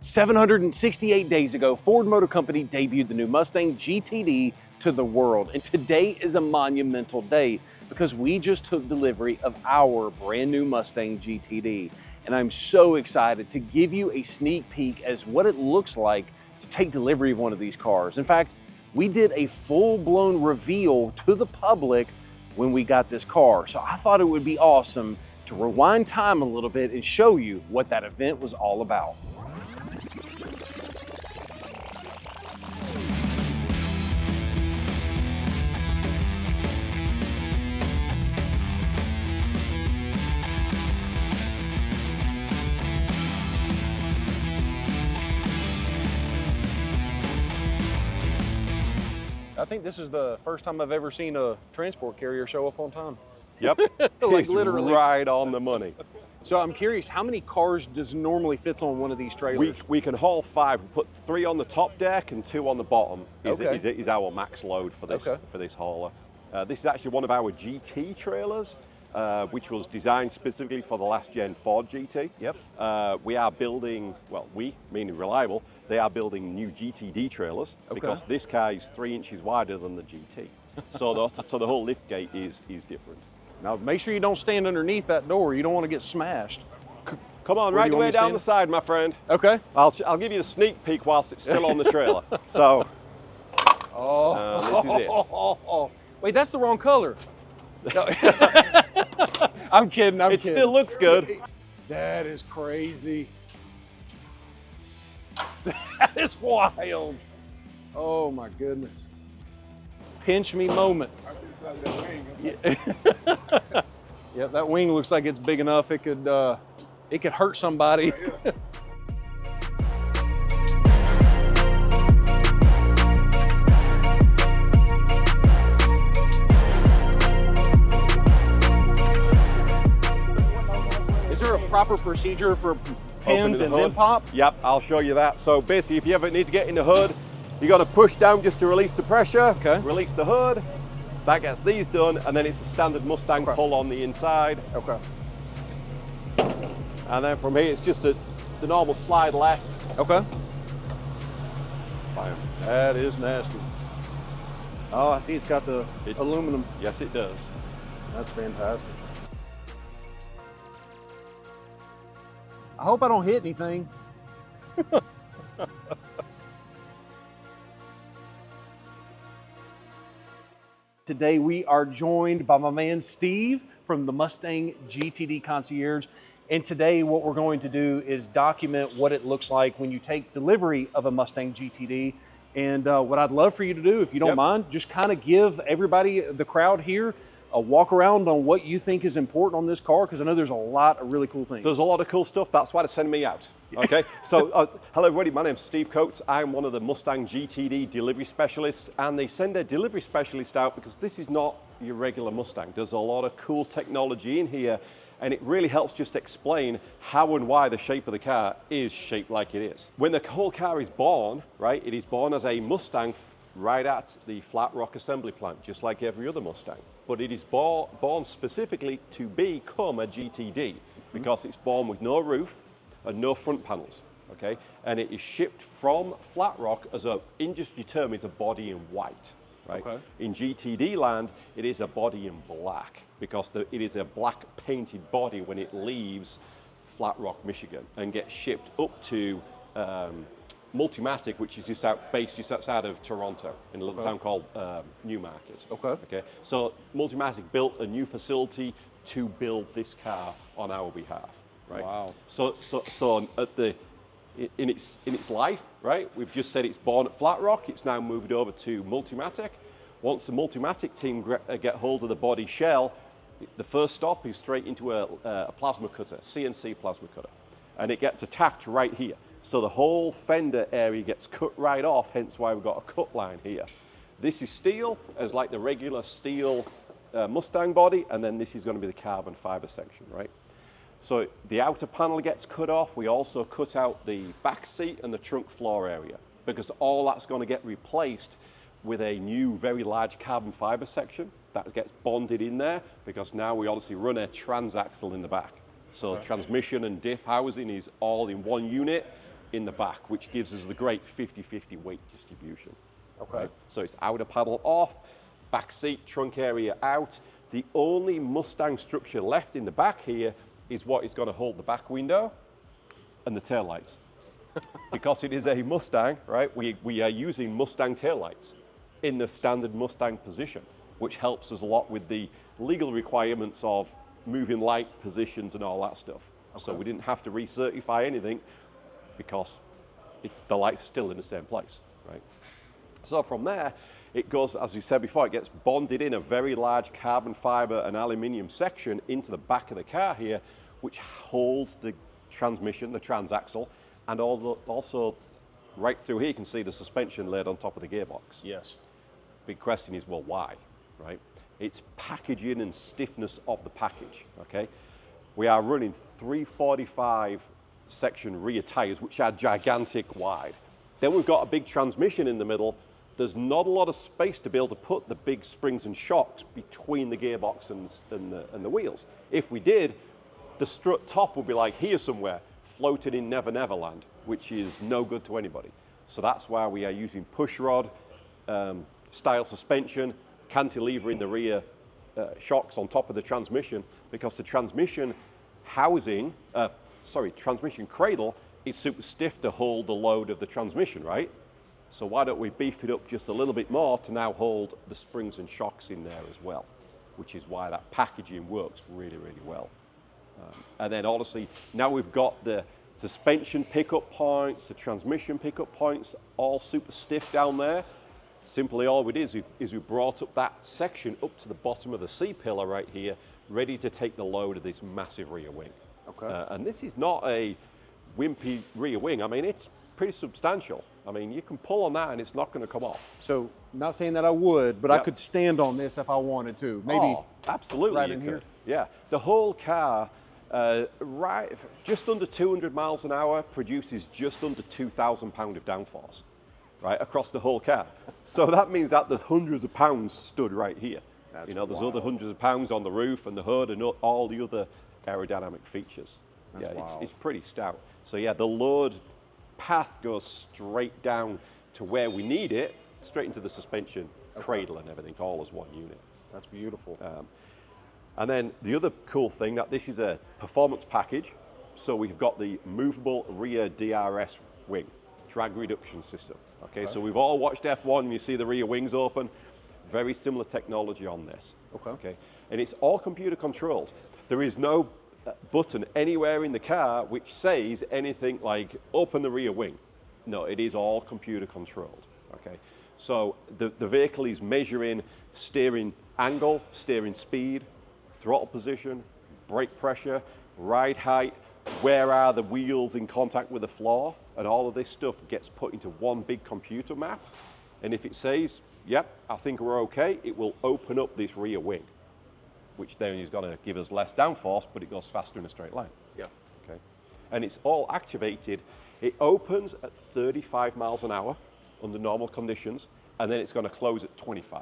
768 days ago, Ford Motor Company debuted the new Mustang GTD to the world. And today is a monumental day because we just took delivery of our brand new Mustang GTD. And I'm so excited to give you a sneak peek as what it looks like to take delivery of one of these cars. In fact, we did a full-blown reveal to the public when we got this car. So I thought it would be awesome to rewind time a little bit and show you what that event was all about. I think this is the first time I've ever seen a transport carrier show up on time. Yep, Like it's literally. right on the money. So I'm curious, how many cars does normally fits on one of these trailers? We can haul 5. We put 3 on the top deck and 2 on the bottom. Is our max load for this hauler. This is actually one of our GT trailers, which was designed specifically for the last gen Ford GT. Yep. We are building, well, we, meaning Reliable, they are building new GTD trailers because this car is 3 inches wider than the GT. So the whole lift gate is different. Now make sure you don't stand underneath that door. You don't want to get smashed. Come on, right the way down the side, my friend. Okay. I'll give you a sneak peek whilst it's still on the trailer. So, this is it. Wait, that's the wrong color. I'm kidding, I'm kidding. It still looks good. That is crazy. That is wild. Oh my goodness. Pinch me moment. Yeah, that wing looks like it's big enough it could hurt somebody. Is there a proper procedure for pins and then pop? Yep, I'll show you that. So basically, if you ever need to get in the hood, you got to push down just to release the pressure. Okay. Release the hood. That gets these done, and then it's the standard Mustang pull on the inside. Okay. And then from here, it's just the normal slide left. Okay. Bam. That is nasty. Oh, I see it's got the aluminum. Yes, it does. That's fantastic. I hope I don't hit anything. Today we are joined by my man Steve from the Mustang GTD Concierge. And today what we're going to do is document what it looks like when you take delivery of a Mustang GTD. And what I'd love for you to do, if you don't mind, just kind of give everybody, the crowd here, a walk around on what you think is important on this car, because I know there's a lot of really cool things. There's a lot of cool stuff. That's why they're sending me out. Okay, so hello everybody, my name's Steve Coates. I'm one of the Mustang GTD delivery specialists, and they send their delivery specialist out because this is not your regular Mustang. There's a lot of cool technology in here, and it really helps just explain how and why the shape of the car is shaped like it is. When the whole car is born, right, it is born as a Mustang right at the Flat Rock assembly plant, just like every other Mustang. But it is born specifically to become a GTD because it's born with no roof and no front panels, okay? And it is shipped from Flat Rock as a industry term is a body in white, right? Okay. In GTD land, it is a body in black because it is a black painted body when it leaves Flat Rock, Michigan, and gets shipped up to Multimatic, which is based just outside of Toronto in a little town called Newmarket. Okay. So Multimatic built a new facility to build this car on our behalf, right? Wow. So in its life, right? We've just said it's born at Flat Rock. It's now moved over to Multimatic. Once the Multimatic team get hold of the body shell, the first stop is straight into a plasma cutter, CNC plasma cutter, and it gets attacked right here. So the whole fender area gets cut right off, hence why we've got a cut line here. This is steel, as like the regular steel Mustang body, and then this is going to be the carbon fiber section, right? So the outer panel gets cut off. We also cut out the back seat and the trunk floor area because all that's going to get replaced with a new, very large carbon fiber section that gets bonded in there because now we obviously run a transaxle in the back. So transmission and diff housing is all in one unit. in the back, which gives us the great 50-50 weight distribution. Okay. Right? So it's outer panel off, back seat, trunk area out. The only Mustang structure left in the back here is what is going to hold the back window and the taillights. Because it is a Mustang, right? We are using Mustang taillights in the standard Mustang position, which helps us a lot with the legal requirements of moving light positions and all that stuff. Okay. So we didn't have to recertify anything because the light's still in the same place, right? So from there, it goes, as you said before, it gets bonded in a very large carbon fiber and aluminium section into the back of the car here, which holds the transmission, the transaxle, and also right through here you can see the suspension laid on top of the gearbox. Yes. Big question is, well, why, right? It's packaging and stiffness of the package, okay? We are running 345 section rear tires, which are gigantic wide. Then we've got a big transmission in the middle. There's not a lot of space to be able to put the big springs and shocks between the gearbox and the wheels. If we did, the strut top would be like here somewhere, floating in Never Never Land, which is no good to anybody. So that's why we are using push rod style suspension, cantilever in the rear shocks on top of the transmission, because the transmission housing, transmission cradle is super stiff to hold the load of the transmission, right? So why don't we beef it up just a little bit more to now hold the springs and shocks in there as well, which is why that packaging works really, really well. And then obviously now we've got the suspension pickup points, the transmission pickup points, all super stiff down there. Simply all we did is we brought up that section up to the bottom of the C-pillar right here, ready to take the load of this massive rear wing. Okay. And this is not a wimpy rear wing. I mean, it's pretty substantial. I mean, you can pull on that and it's not going to come off. So, not saying that I would, but I could stand on this if I wanted to. Maybe absolutely right you in could. here. Yeah, the whole car, just under 200 miles an hour, produces just under 2,000 pounds of downforce, right, across the whole car. So that means that there's hundreds of pounds stood right here. That's there's wild. other hundreds of pounds on the roof and the hood and all the other aerodynamic features. That's wild. It's pretty stout. So yeah, the load path goes straight down to where we need it, straight into the suspension cradle and everything, all as one unit. That's beautiful. And then the other cool thing, that this is a performance package. So we've got the movable rear DRS wing, drag reduction system. Okay, so we've all watched F1 and you see the rear wings open. Very similar technology on this. Okay, and it's all computer controlled. There is no button anywhere in the car which says anything like open the rear wing. No, it is all computer controlled. Okay, so the vehicle is measuring steering angle, steering speed, throttle position, brake pressure, ride height, where are the wheels in contact with the floor, and all of this stuff gets put into one big computer map. And if it says, yep, I think we're okay, it will open up this rear wing, which then is going to give us less downforce, but it goes faster in a straight line. Yeah. Okay. And it's all activated. It opens at 35 miles an hour under normal conditions, and then it's going to close at 25,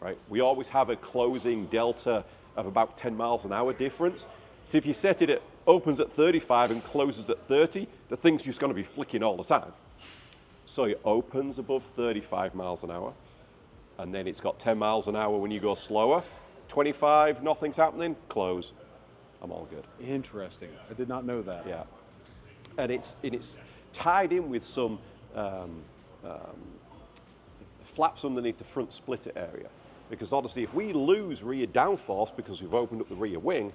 right? We always have a closing delta of about 10 miles an hour difference. So if you set it opens at 35 and closes at 30, the thing's just going to be flicking all the time. So it opens above 35 miles an hour, and then it's got 10 miles an hour when you go slower. 25, nothing's happening, close. I'm all good. Interesting. I did not know that. Yeah. And it's tied in with some flaps underneath the front splitter area. Because obviously if we lose rear downforce because we've opened up the rear wing,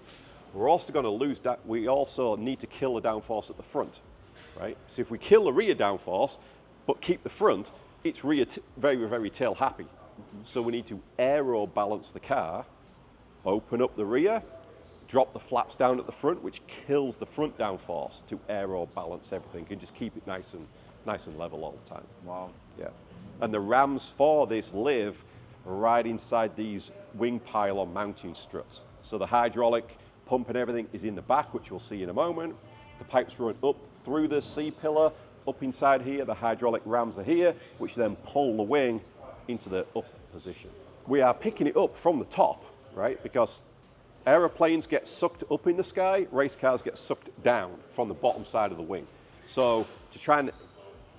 we're also going to lose that. We also need to kill the downforce at the front, right? So if we kill the rear downforce, but keep the front, it's rear very, very tail happy. So we need to aero balance the car, open up the rear, drop the flaps down at the front, which kills the front downforce to aero balance everything and just keep it nice and level all the time. Wow. Yeah. And the rams for this live right inside these wing pylon mounting struts. So the hydraulic pump and everything is in the back, which we'll see in a moment. The pipes run up through the C-pillar, up inside here. The hydraulic rams are here, which then pull the wing into the up position. We are picking it up from the top, right? Because aeroplanes get sucked up in the sky, race cars get sucked down from the bottom side of the wing. So to try and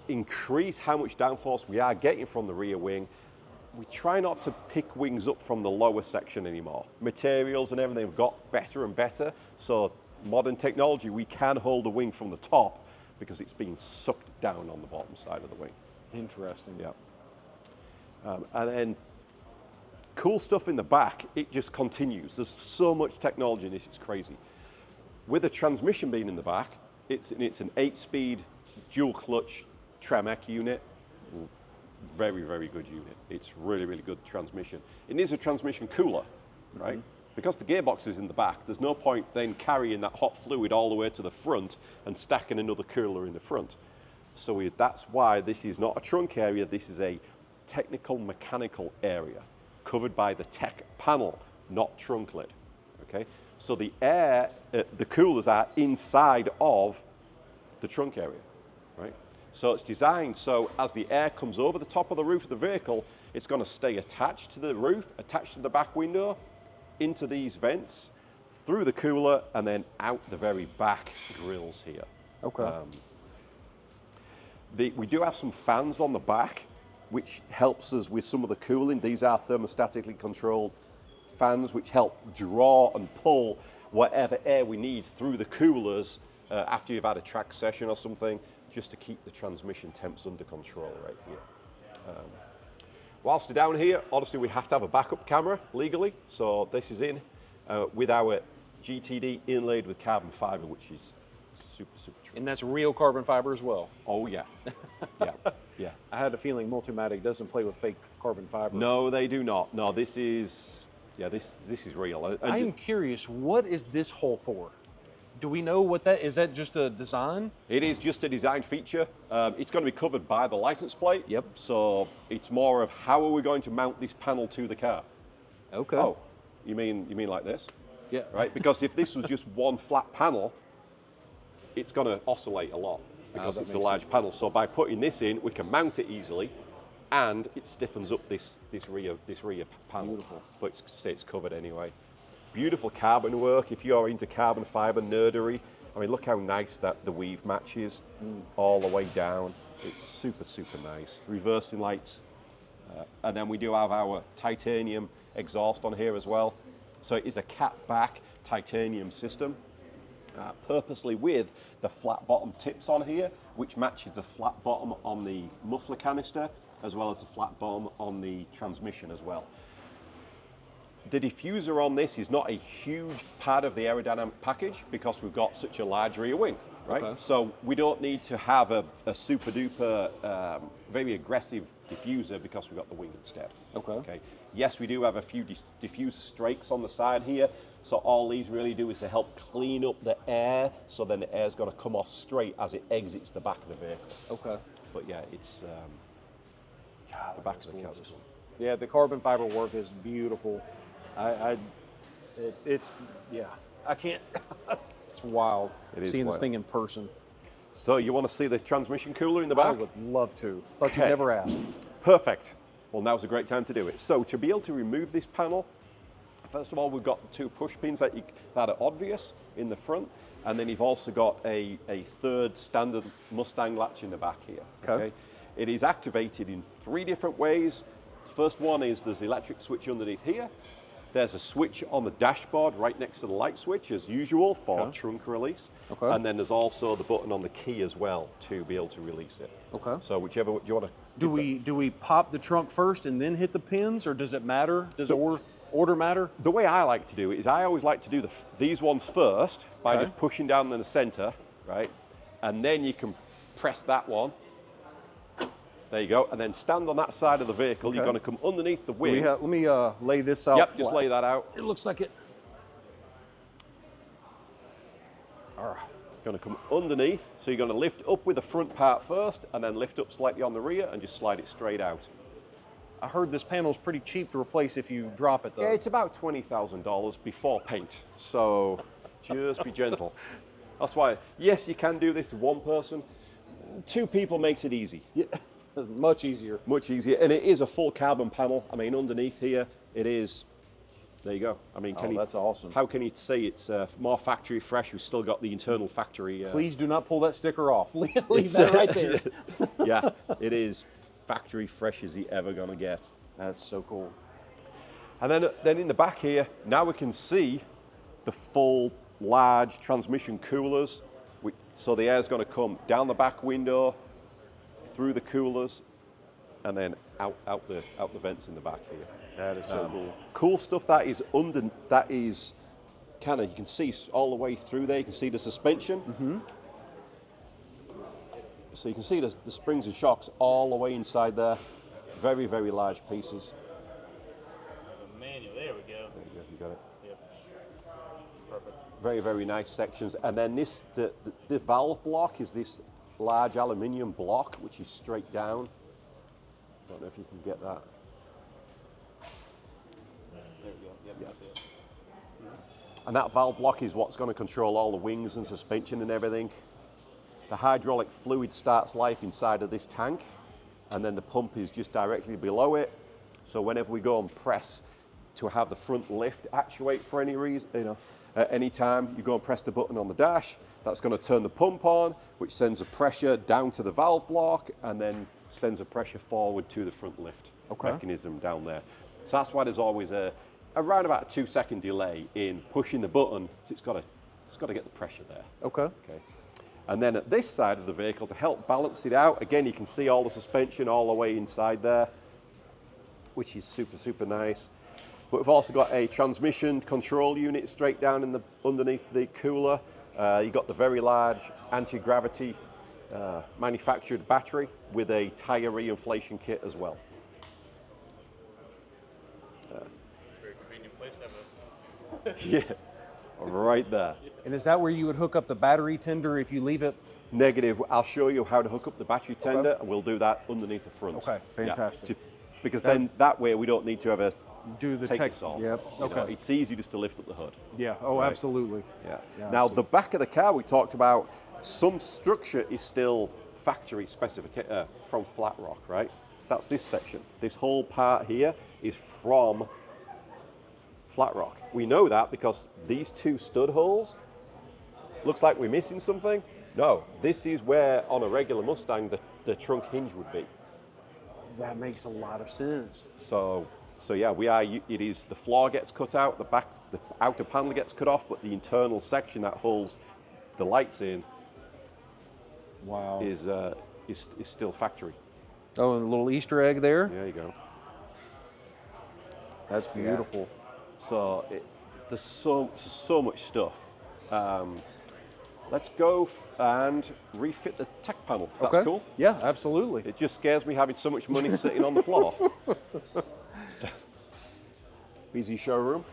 increase how much downforce we are getting from the rear wing, we try not to pick wings up from the lower section anymore. Materials and everything have got better and better. So modern technology, we can hold the wing from the top because it's being sucked down on the bottom side of the wing. Interesting. Yeah. And then cool stuff in the back, it just continues. There's so much technology in this, it's crazy. With the transmission being in the back, it's an 8-speed dual clutch Tremec unit. Very, very good unit. It's really, really good transmission. It needs a transmission cooler, right? Because the gearbox is in the back, there's no point then carrying that hot fluid all the way to the front and stacking another cooler in the front. So that's why this is not a trunk area, this is a technical mechanical area covered by the tech panel, not trunk lid, okay? So the air, the coolers are inside of the trunk area, right? So it's designed so as the air comes over the top of the roof of the vehicle, it's going to stay attached to the roof, attached to the back window, into these vents, through the cooler, and then out the very back grills here. Okay. We do have some fans on the back, which helps us with some of the cooling. These are thermostatically controlled fans, which help draw and pull whatever air we need through the coolers after you've had a track session or something, just to keep the transmission temps under control right here. Whilst we're down here, obviously we have to have a backup camera legally. So this is in with our GTD inlaid with carbon fiber, which is super, super true. And that's real carbon fiber as well. Oh yeah, yeah, yeah. I had a feeling Multimatic doesn't play with fake carbon fiber. No, they do not. No, this is, yeah, this is real. I'm curious, what is this hole for? Do we know what that is? That just a design? It is just a design feature. It's going to be covered by the license plate. Yep. So it's more of how are we going to mount this panel to the car? Okay. Oh, you mean like this? Yeah. Right. Because if this was just one flat panel, it's going to oscillate a lot because it's a large panel. So by putting this in, we can mount it easily, and it stiffens up this rear panel. Beautiful. But it's covered anyway. Beautiful carbon work. If you're into carbon fiber nerdery, I mean, look how nice that the weave matches all the way down. It's super, super nice. Reversing lights. And then we do have our titanium exhaust on here as well. So it is a cat back titanium system, purposely with the flat bottom tips on here, which matches the flat bottom on the muffler canister, as well as the flat bottom on the transmission as well. The diffuser on this is not a huge part of the aerodynamic package because we've got such a large rear wing, right? Okay. So we don't need to have a super duper, very aggressive diffuser because we've got the wing instead. Okay. Yes, we do have a few diffuser strakes on the side here. So all these really do is to help clean up the air, so then the air's got to come off straight as it exits the back of the vehicle. Okay. But yeah, it's the back's gorgeous. Yeah, the carbon fiber work is beautiful. It's I can't. It's wild seeing this thing in person. So you want to see the transmission cooler in the back? I would love to. But you never asked. Perfect. Well, now's a great time to do it. So to be able to remove this panel, first of all, we've got the two push pins that are obvious in the front, and then you've also got a third standard Mustang latch in the back here. Okay. It is activated in 3 different ways. First one is there's the electric switch underneath here. There's a switch on the dashboard right next to the light switch, as usual, for trunk release. And then there's also the button on the key as well to be able to release it. So whichever, do you want to... Do we pop the trunk first and then hit the pins, or does it matter? Does order matter? The way I like to do it is I always like to do these ones first by just pushing down in the center, right? And then you can press that one. There you go, and then stand on that side of the vehicle. You're going to come underneath the wing. Let me lay this out. Yep, flat. just lay that out. It looks like it. All right. You're going to come underneath, so you're going to lift up with the front part first, and then lift up slightly on the rear, and just slide it straight out. I heard this panel's pretty cheap to replace if you drop it, though. Yeah, it's about $20,000 before paint, so just be gentle. That's why, yes, you can do this with one person. 2 people makes it easy. Yeah. Much easier. Much easier, and it is a full carbon panel. I mean, underneath here, it is There you go. I mean, that's awesome. How can you say it's more factory fresh? We've still got the internal factory. Please do not pull that sticker off. Leave that right there. Yeah, it is factory fresh as you ever gonna get. That's so cool. And then in the back here, now we can see the full large transmission coolers. So the air's gonna come down the back window, through the coolers, and then out the vents in the back here. That is so cool. Cool stuff that is kind of, you can see all the way through there. You can see the suspension. Mm-hmm. So you can see the springs and shocks all the way inside there. Very, very large pieces. The manual, there we go. There you go, you got it. Yep. Perfect. Very, very nice sections. And then the valve block is this large aluminium block, which is straight down. Don't know if you can get that. There we go. Yep, Yeah. that's it. And that valve block is what's going to control all the wings and suspension and everything. The hydraulic fluid starts life inside of this tank, and then the pump is just directly below it. So whenever we go and press to have the front lift actuate for any reason, at any time you go and press the button on the dash, that's going to turn the pump on, which sends a pressure down to the valve block and then sends a pressure forward to the front lift mechanism down there. So that's why there's always around about a 2-second delay in pushing the button. So it's got to get the pressure there. Okay. And then at this side of the vehicle, to help balance it out, again, you can see all the suspension all the way inside there, which is super, super nice. But we've also got a transmission control unit straight down underneath the cooler. You've got the very large anti-gravity manufactured battery with a tire reinflation kit as well. Very convenient place to have a... Yeah, right there. And is that where you would hook up the battery tender if you leave it? Negative. I'll show you how to hook up the battery tender, and we'll do that underneath the front. Okay, fantastic. Yeah. Because then that way we don't need to ever Do the take tech. this off. Yep. You know, Okay. it's easy just to lift up the hood. Yeah. Oh, Right. absolutely. Yeah. Yeah, Now absolutely. the back of the car we talked about, some structure is still factory specific from Flat Rock, right? That's this section. This whole part here is from Flat Rock. We know that because these two stud holes, looks like we're missing something. No, this is where on a regular Mustang the trunk hinge would be. That makes a lot of sense. So yeah, it is, the floor gets cut out, the outer panel gets cut off, but the internal section that holds the lights in Wow. is still factory. Oh, and a little Easter egg there. There you go. That's beautiful. So there's so much stuff. Let's go and refit the tech panel. That's Okay. cool. Yeah, absolutely. It just scares me having so much money sitting on the floor. So, busy showroom.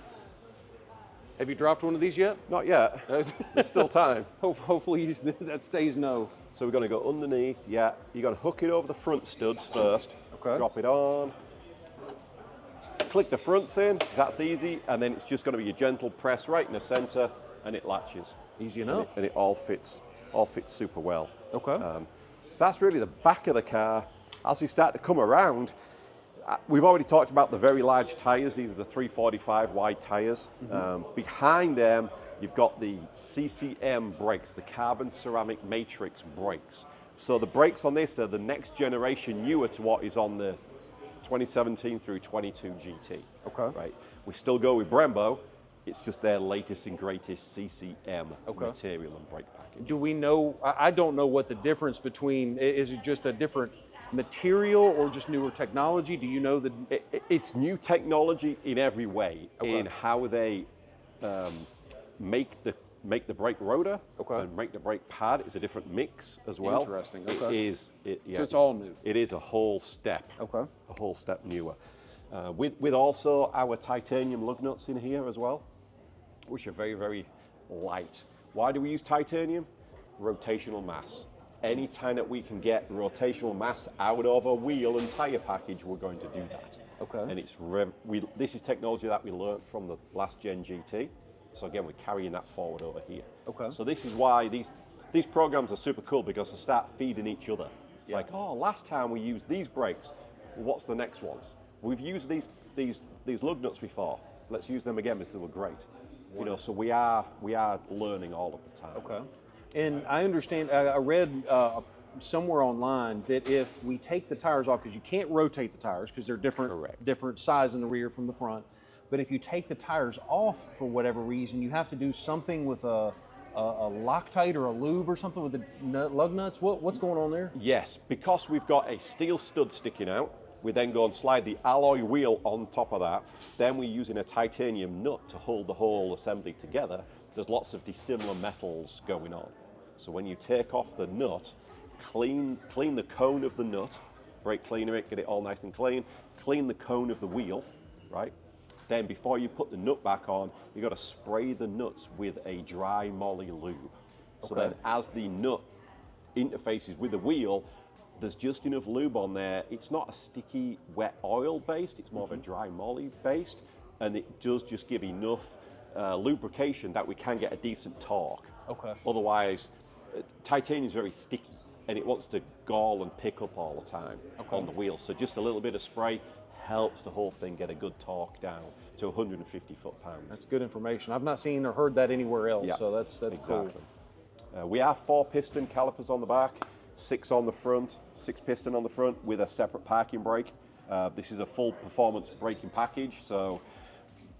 Have you dropped one of these yet? Not yet. There's still time. Hopefully that stays no. So we're going to go underneath. Yeah, you're going to hook it over the front studs first. Okay. Drop it on. Click the fronts in. That's easy, and then it's just going to be a gentle press right in the center, and it latches. Easy enough. And it all fits super well. Okay. So that's really the back of the car. As we start to come around, we've already talked about the very large tires. These are the 345 wide tires. Behind them, you've got the CCM brakes, the carbon ceramic matrix brakes. So the brakes on this are the next generation, newer to what is on the 2017 through 22 GT. Okay. Right. We still go with Brembo. It's just their latest and greatest CCM material and brake package. Do we know, I don't know what the difference between, is it just a different material or just newer technology? Do you know that? It's new technology in every way, in how they make the brake rotor and make the brake pad. It's a different mix as well. Interesting. It Okay. is. So it's all new. It is a whole step. Okay. A whole step newer. With also our titanium lug nuts in here as well, which are very, very light. Why do we use titanium? Rotational mass. Anytime that we can get rotational mass out of a wheel and tire package, we're going to do that. Okay. And this is technology that we learned from the last gen GT. So again, we're carrying that forward over here. Okay. So this is why these programs are super cool, because they start feeding each other. It's like, oh, last time we used these brakes. Well, what's the next ones? We've used these lug nuts before. let's use them again because they were great. You know, so we are learning all of the time. Okay. And I understand, I read somewhere online that if we take the tires off, because you can't rotate the tires because they're different size in the rear from the front, but if you take the tires off for whatever reason, you have to do something with a Loctite or a lube or something with the lug nuts. What's going on there? Yes, because we've got a steel stud sticking out, we then go and slide the alloy wheel on top of that. Then we're using a titanium nut to hold the whole assembly together. There's lots of dissimilar metals going on. So when you take off the nut, clean the cone of the nut, brake cleaner it, get it all nice and clean the cone of the wheel, right? Then before you put the nut back on, you got to spray the nuts with a dry moly lube. So then as the nut interfaces with the wheel, there's just enough lube on there. It's not a sticky, wet oil based, it's more of a dry moly based, and it does just give enough lubrication that we can get a decent torque. Okay. Otherwise, titanium is very sticky and it wants to gall and pick up all the time on the wheel. So just a little bit of spray helps the whole thing get a good torque down to 150 foot-pounds. That's good information. I've not seen or heard that anywhere else, so that's exactly. Cool. We have 4 piston calipers on the back, 6 on the front, 6 piston on the front with a separate parking brake. This is a full performance braking package, so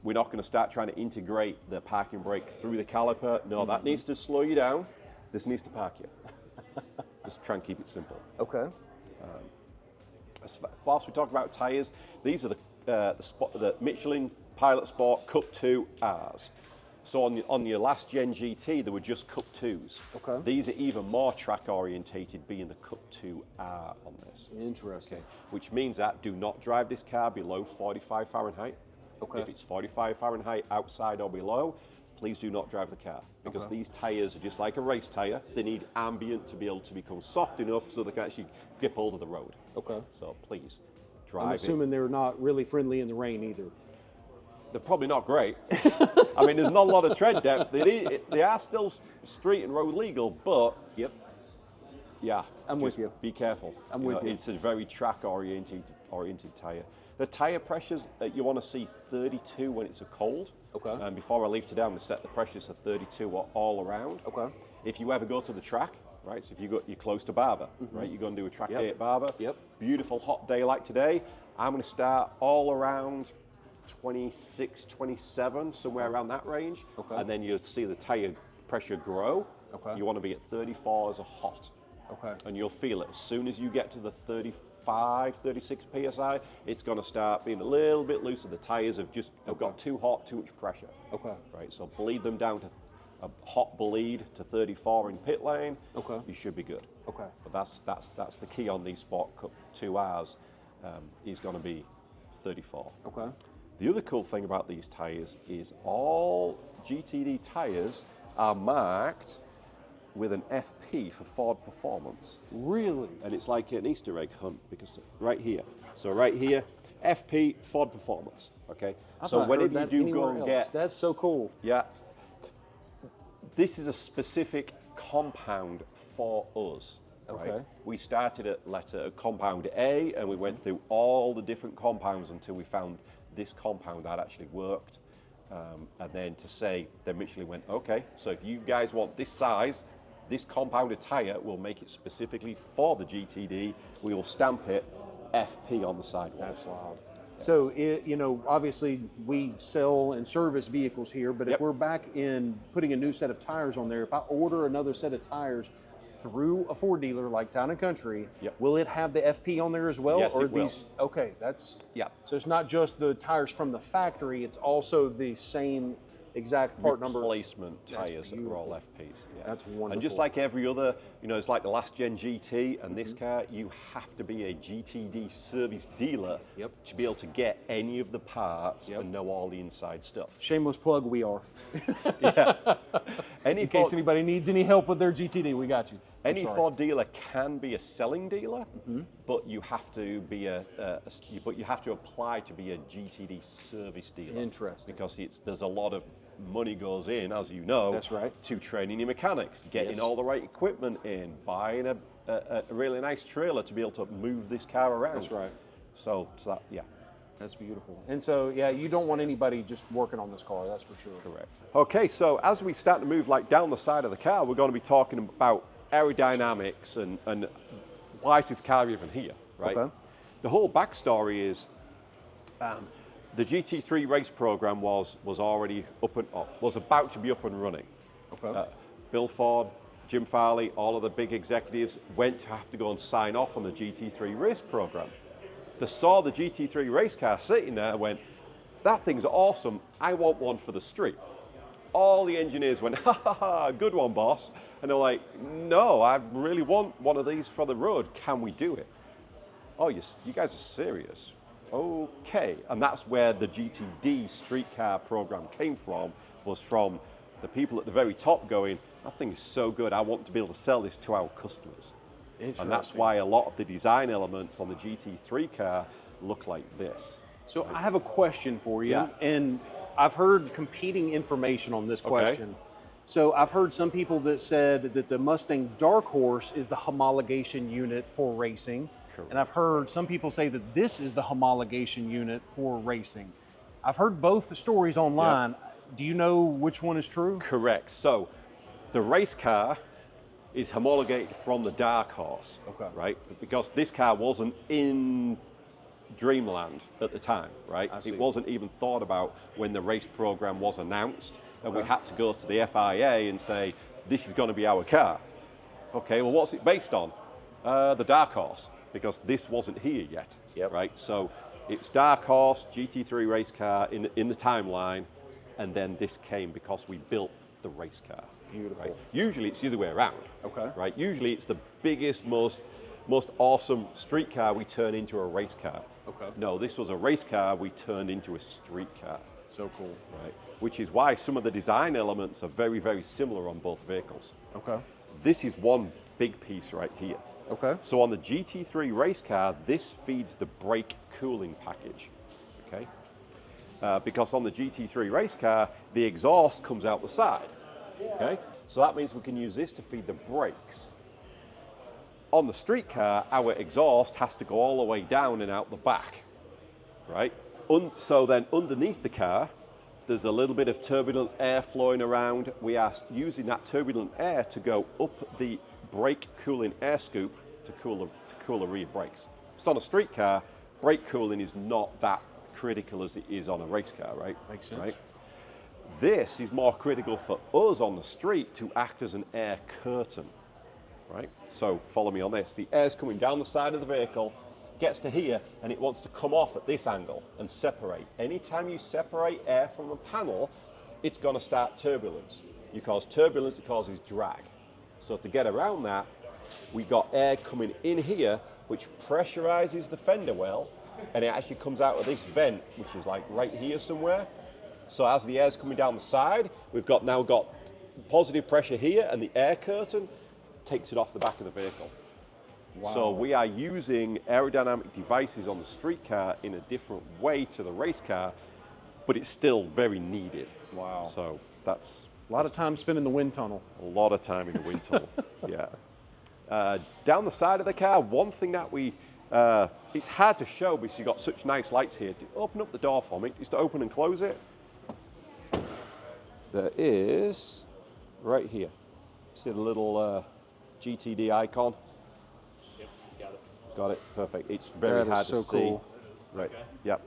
we're not going to start trying to integrate the parking brake through the caliper. No, that needs to slow you down. This needs to park you. Just try and keep it simple. Okay. Whilst we talk about tyres, these are the Michelin Pilot Sport Cup 2 Rs. So on your last Gen GT, there were just Cup 2s. Okay. These are even more track orientated, being the Cup 2R on this. Interesting. Okay. Which means that do not drive this car below 45 Fahrenheit. Okay. If it's 45 Fahrenheit outside or below, please do not drive the car, because these tires are just like a race tire. They need ambient to be able to become soft enough so they can actually grip hold of the road. Okay. So please drive I'm assuming they're not really friendly in the rain either. They're probably not great. I mean, there's not a lot of tread depth. They are still street and road legal, but yeah, I'm with you. Be careful. I'm with you. It's a very track oriented tire. The tire pressures, you want to see 32 when it's a cold. Okay. And before I leave today, I'm going to set the pressures to 32 all around. Okay. If you ever go to the track, right? So if you're close to Barber, right? You're going to do a track day at Barber. Yep. Beautiful hot day like today. I'm going to start all around 26, 27, somewhere around that range. Okay. And then you'll see the tire pressure grow. Okay. You want to be at 34 as a hot. Okay. And you'll feel it. As soon as you get to the 35, 36 PSI, it's going to start being a little bit looser. The tires have got too hot, too much pressure. Okay. Right, so bleed them down to a hot bleed to 34 in pit lane. Okay. You should be good. Okay. But that's the key on these Sport Cup 2Rs. Is going to be 34. Okay. The other cool thing about these tires is all GTD tires are marked with an FP for Ford Performance. Really? And it's like an Easter egg hunt, because right here. So right here, FP Ford Performance. Okay. So whenever you do go and get, that's so cool. yeah, this is a specific compound for us. Right? Okay. We started at letter compound A, and we went through all the different compounds until we found this compound that actually worked. And then Michelin went, okay, so if you guys want this size, this compounded tire will make it specifically for the GTD. We will stamp it FP on the sidewall. That's wild. So, obviously we sell and service vehicles here, but if we're back in putting a new set of tires on there, if I order another set of tires through a Ford dealer like Town & Country, will it have the FP on there as well? Yes, or it will. Okay, that's, Yeah. So it's not just the tires from the factory, it's also the same exact part number. Replacement tires that are all FPs. Yeah. That's wonderful. And just like every other, it's like the last Gen GT and this car, you have to be a GTD service dealer to be able to get any of the parts and know all the inside stuff. Shameless plug, we are. Yeah. In case anybody needs any help with their GTD, we got you. Any Ford dealer can be a selling dealer, but you have to be you have to apply to be a GTD service dealer. Interesting. Because there's a lot of money goes in, as you know. That's right. To training your mechanics, getting all the right equipment in, buying a really nice trailer to be able to move this car around. That's right. So that, yeah. That's beautiful. And so, yeah, you don't want anybody just working on this car, that's for sure. Correct. Okay, so as we start to move like down the side of the car, we're going to be talking about aerodynamics and why is this car even here, right? Okay. The whole backstory is the GT3 race program was already was about to be up and running. Okay. Bill Ford, Jim Farley, all of the big executives went to have to go and sign off on the GT3 race program. They saw the GT3 race car sitting there and went, that thing's awesome, I want one for the street. All the engineers went, ha ha ha, good one, boss. And they're like, no, I really want one of these for the road, can we do it? Oh, you guys are serious? Okay, and that's where the GTD streetcar program came from, was from the people at the very top going, that thing is so good, I want to be able to sell this to our customers. And that's why a lot of the design elements on the GT3 car look like this. So I have a question for you, Yeah. and I've heard competing information on this question. So I've heard some people that said that the Mustang Dark Horse is the homologation unit for racing. Correct. And I've heard some people say that this is the homologation unit for racing. I've heard both stories online. Do you know which one is true? Correct. So the race car is homologated from the Dark Horse, Okay. right? Because this car wasn't in dreamland at the time, right? I see. It wasn't even thought about when the race program was announced, and we Okay. had to go to the FIA and say, this is going to be our car. Okay, well, what's it based on? The Dark Horse, because this wasn't here yet, Yep. right? So it's Dark Horse, GT3 race car in the timeline, and then this came because we built the race car. Beautiful. Right? Usually it's the other way around. Okay. Right? Usually it's the biggest, most awesome street car we turn into a race car. Okay. No, this was a race car we turned into a street car. So cool. Right? Which is why some of the design elements are very, very similar on both vehicles. Okay. This is one big piece right here. Okay. So on the GT3 race car, this feeds the brake cooling package. Okay. Because on the GT3 race car, the exhaust comes out the side. Okay, so that means we can use this to feed the brakes. On the street car, our exhaust has to go all the way down and out the back, right? So then underneath the car, there's a little bit of turbulent air flowing around. We are using that turbulent air to go up the brake cooling air scoop to cool the rear brakes. So on a street car, brake cooling is not that critical as it is on a race car, right? Makes sense. Right? This is more critical for us on the street to act as an air curtain, right? So follow me on this. The air's coming down the side of the vehicle, gets to here, and it wants to come off at this angle and separate. Anytime you separate air from a panel, it's going to start turbulence. You cause turbulence, it causes drag. So to get around that, we got air coming in here, which pressurizes the fender well, and it actually comes out of this vent, which is like right here somewhere. So as the air's coming down the side, we've now got positive pressure here, and the air curtain takes it off the back of the vehicle. Wow. So we are using aerodynamic devices on the street car in a different way to the race car, but it's still very needed. Wow. So that's A lot of time spent in the wind tunnel. a lot of time in the wind tunnel. Yeah. Down the side of the car, one thing that it's hard to show because you've got such nice lights here. Open up the door for me, just to open and close it. There is, right here, see the little GTD icon? Yep, got it. Got it, perfect. It's very That hard is to so see. cool. Right, Okay. yep.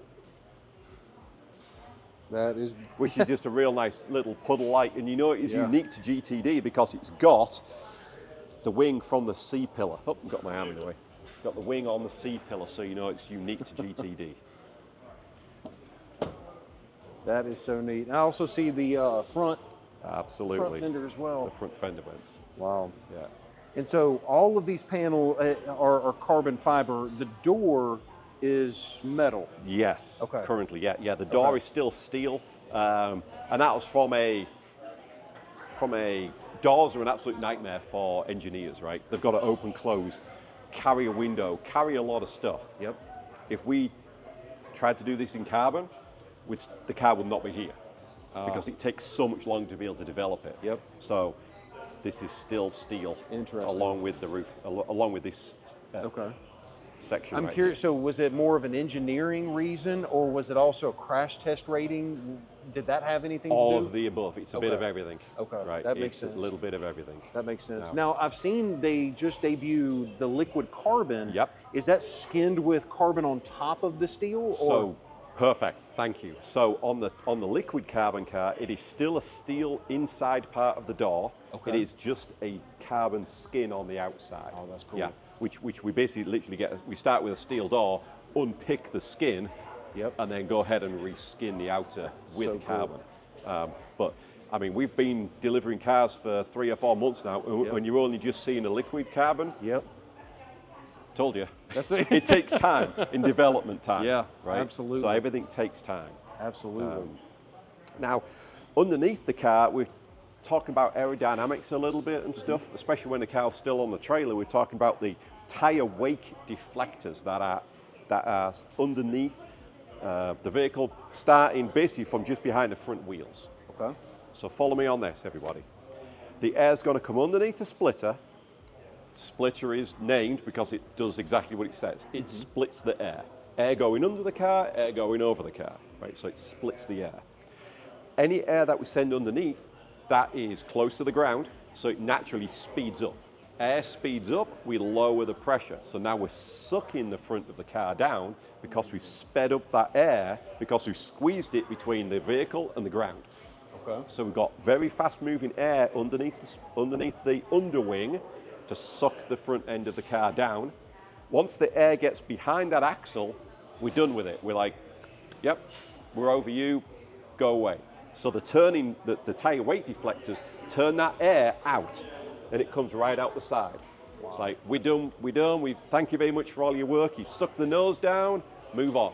That is, Which is just a real nice little puddle light. And you know it is Yeah. unique to GTD because it's got the wing from the C-pillar. Oh, I've got my arm in the way. Got the wing on the C-pillar, so you know it's unique to GTD. that is so neat. I also see the front Absolutely. fender as well. The front fender vents. Wow. Yeah. And so all of these panels are carbon fiber. The door is metal. Yes. Okay. Currently, yeah. Yeah, the door Okay. is still steel. And that was from a doors are an absolute nightmare for engineers, right? They've got to open, close, carry a window, carry a lot of stuff. Yep. If we tried to do this in carbon, the car would not be here because it takes so much longer to be able to develop it. Yep. So this is still steel. Interesting. Along with the roof, along with this. Okay. section I'm right curious, so was it more of an engineering reason, or was it also a crash test rating? Did that have anything here. All to do? of the above. It's a bit of everything. Okay, Right. that makes It's sense. a little bit of everything. That makes sense. Yeah. Now, I've seen they just debuted the liquid carbon. Yep. Is that skinned with carbon on top of the steel? So perfect, thank you. So on the liquid carbon car, it is still a steel inside part of the door. Okay. It is just a carbon skin on the outside. Oh, that's cool. Yeah, which we basically literally get. We start with a steel door, unpick the skin, Yep. and then go ahead and reskin the outer with So carbon. But I mean, we've been delivering cars for 3 or 4 months now, and you're only just seeing a liquid carbon. Yep. Told you. That's it. It takes time in development time. Yeah, right? absolutely. So everything takes time. Absolutely. Now, underneath the car, we're talking about aerodynamics a little bit and stuff, especially when the car's still on the trailer. We're talking about the tire wake deflectors that are underneath the vehicle, starting basically from just behind the front wheels. Okay. So follow me on this, everybody. The air's going to come underneath the splitter. Splitter is named because it does exactly what it says. It splits the air. Air going under the car, air going over the car, right? So it splits the air. Any air that we send underneath, that is close to the ground, so it naturally speeds up. Air speeds up, we lower the pressure. So now we're sucking the front of the car down because we've sped up that air, because we've squeezed it between the vehicle and the ground. Okay. So we've got very fast moving air underneath the underwing to suck the front end of the car down. Once the air gets behind that axle, we're done with it. We're like, yep, we're over you, go away. So the tire weight deflectors turn that air out, and it comes right out the side. Wow. It's like, we're done, we thank you very much for all your work. You stuck the nose down, move on,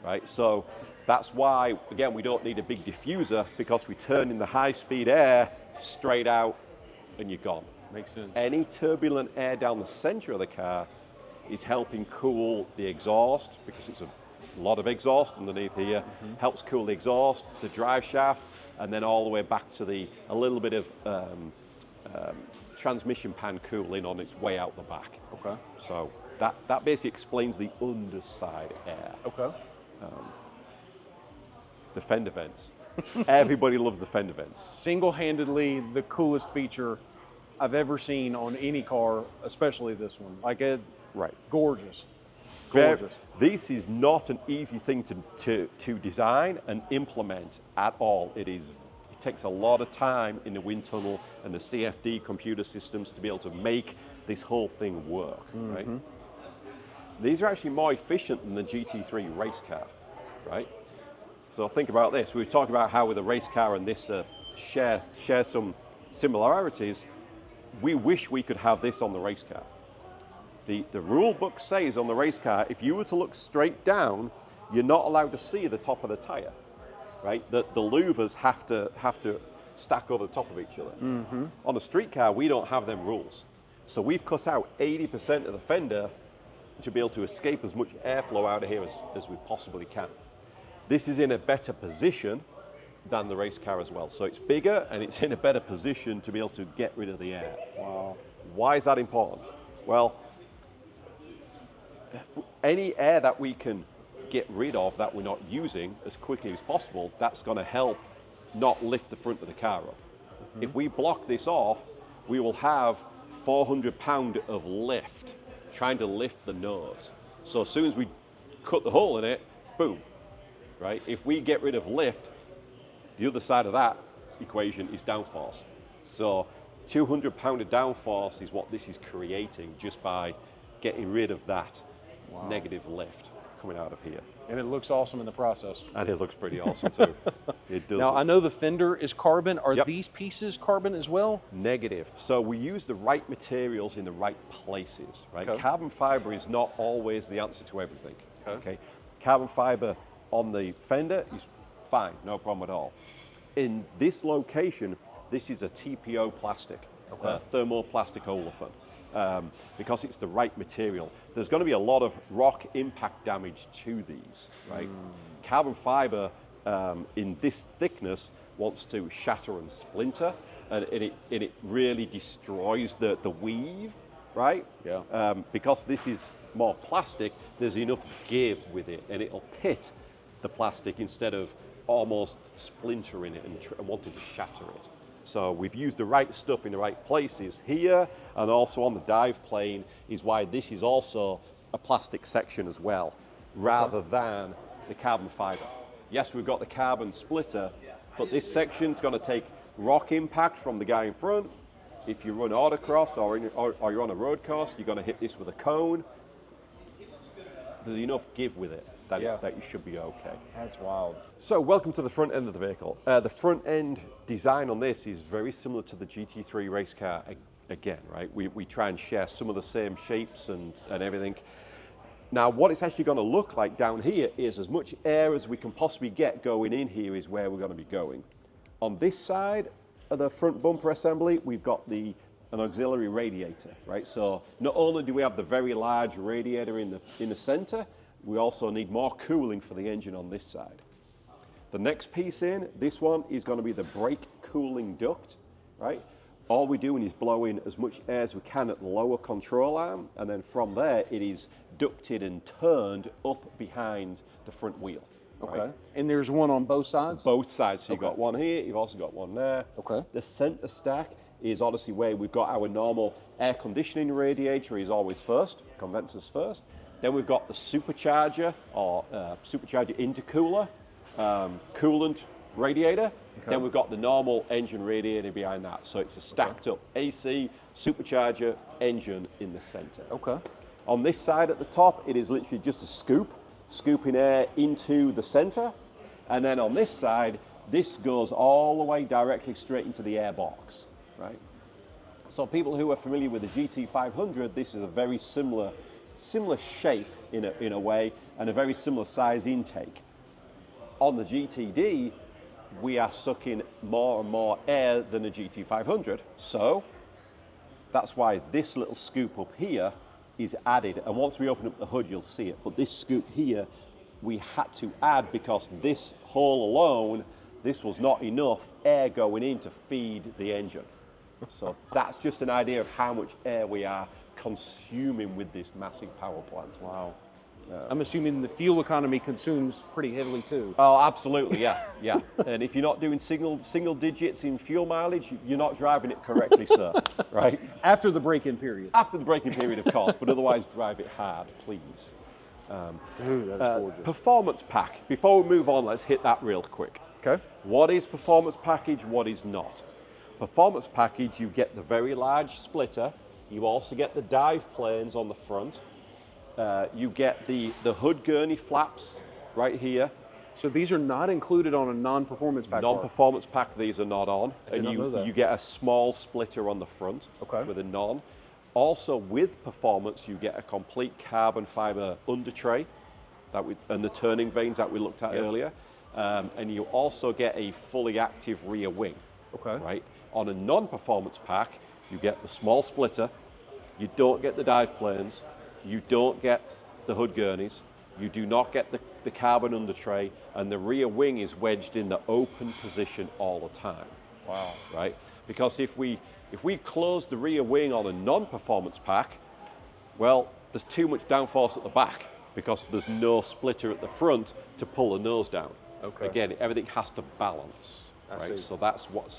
right? So that's why, again, we don't need a big diffuser, because we turn in the high-speed air straight out, and you're gone. Makes sense. Any turbulent air down the center of the car is helping cool the exhaust, because it's a lot of exhaust underneath here, helps cool the exhaust, the drive shaft, and then all the way back to a little bit of transmission pan cooling on its way out the back. Okay. So that basically explains the underside air. Okay. The fender vents. Everybody loves the fender vents. Single-handedly the coolest feature I've ever seen on any car, especially this one. Like, Right. gorgeous. Gorgeous. This is not an easy thing to design and implement at all. It takes a lot of time in the wind tunnel and the CFD computer systems to be able to make this whole thing work, right? These are actually more efficient than the GT3 race car, right? So think about this. We were talking about how with a race car and this share some similarities. We wish we could have this on the race car. The rule book says on the race car, if you were to look straight down, you're not allowed to see the top of the tire, right? The louvers have to stack over the top of each other. On a street car, we don't have them rules. So we've cut out 80% of the fender to be able to escape as much airflow out of here as we possibly can. This is in a better position than the race car as well. So it's bigger and it's in a better position to be able to get rid of the air. Wow. Why is that important? Well, any air that we can get rid of that we're not using as quickly as possible, that's going to help not lift the front of the car up. If we block this off, we will have 400 pounds of lift trying to lift the nose. So as soon as we cut the hole in it, boom, right? If we get rid of lift, the other side of that equation is downforce. So 200 pound of downforce is what this is creating just by getting rid of that negative lift coming out of here. And it looks awesome in the process. And it looks pretty awesome too. It does. Now, I know the fender is carbon. Are Yep. these pieces carbon as well? Negative. So we use the right materials in the right places, right? Okay. Carbon fiber is not always the answer to everything. Okay. Carbon fiber on the fender is fine, no problem at all. In this location, this is a TPO plastic, thermoplastic olefin, because it's the right material. There's going to be a lot of rock impact damage to these, right? Carbon fiber in this thickness wants to shatter and splinter, and it really destroys the weave right? Yeah. Because this is more plastic, there's enough give with it, and it'll pit the plastic instead of almost splintering it and wanting to shatter it. So we've used the right stuff in the right places here, and also on the dive plane is why this is also a plastic section as well, rather than the carbon fiber. Yes, we've got the carbon splitter, but this section's going to take rock impact from the guy in front. If you run autocross or you're on a road course, you're going to hit this with a cone. There's enough give with it that you should be okay. That's wild. So welcome to the front end of the vehicle. The front end design on this is very similar to the GT3 race car again, right? We try and share some of the same shapes and everything. Now what it's actually going to look like down here is as much air as we can possibly get going in here is where we're going to be going. On this side of the front bumper assembly, we've got an auxiliary radiator, right? So not only do we have the very large radiator in the center, we also need more cooling for the engine on this side. The next piece in, this one is going to be the brake cooling duct, right? All we're doing is blowing as much air as we can at the lower control arm, and then from there it is ducted and turned up behind the front wheel. Okay. Right? And there's one on both sides? Both sides. So you've got one here, you've also got one there. Okay. The center stack is obviously where we've got our normal air conditioning radiator is always first, condensers first. Then we've got the supercharger or supercharger intercooler, coolant radiator. Okay. Then we've got the normal engine radiator behind that. So it's a stacked up AC, supercharger, engine in the center. Okay. On this side at the top, it is literally just a scoop, scooping air into the center. And then on this side, this goes all the way directly straight into the air box, right? So people who are familiar with the GT500, this is a very similar shape in a way, and a very similar size intake. On the GTD, we are sucking more and more air than the GT500, so that's why this little scoop up here is added, and once we open up the hood you'll see it, but this scoop here we had to add because this hole alone, this was not enough air going in to feed the engine. So that's just an idea of how much air we are consuming with this massive power plant. Wow. I'm assuming the fuel economy consumes pretty heavily too. Oh, absolutely, yeah. And if you're not doing single digits in fuel mileage, you're not driving it correctly, sir, right? After the break-in period. After the break-in period, of course, but otherwise drive it hard, please. Dude, that's gorgeous. Performance pack. Before we move on, let's hit that real quick. Okay. What is performance package, what is not? Performance package, you get the very large splitter. You also get the dive planes on the front. You get the hood gurney flaps right here. So these are not included on a non-performance pack? Non-performance pack, these are not on. I did not know that. You get a small splitter on the front with a non. Also with performance, you get a complete carbon fiber under tray and the turning vanes that we looked at earlier. And you also get a fully active rear wing. Okay. Right? On a non-performance pack, you get the small splitter, you don't get the dive planes, you don't get the hood gurneys, you do not get the carbon under tray, and the rear wing is wedged in the open position all the time. Wow. Right? Because if we close the rear wing on a non-performance pack, well, there's too much downforce at the back because there's no splitter at the front to pull the nose down. Okay. Again, everything has to balance. I Right? see. So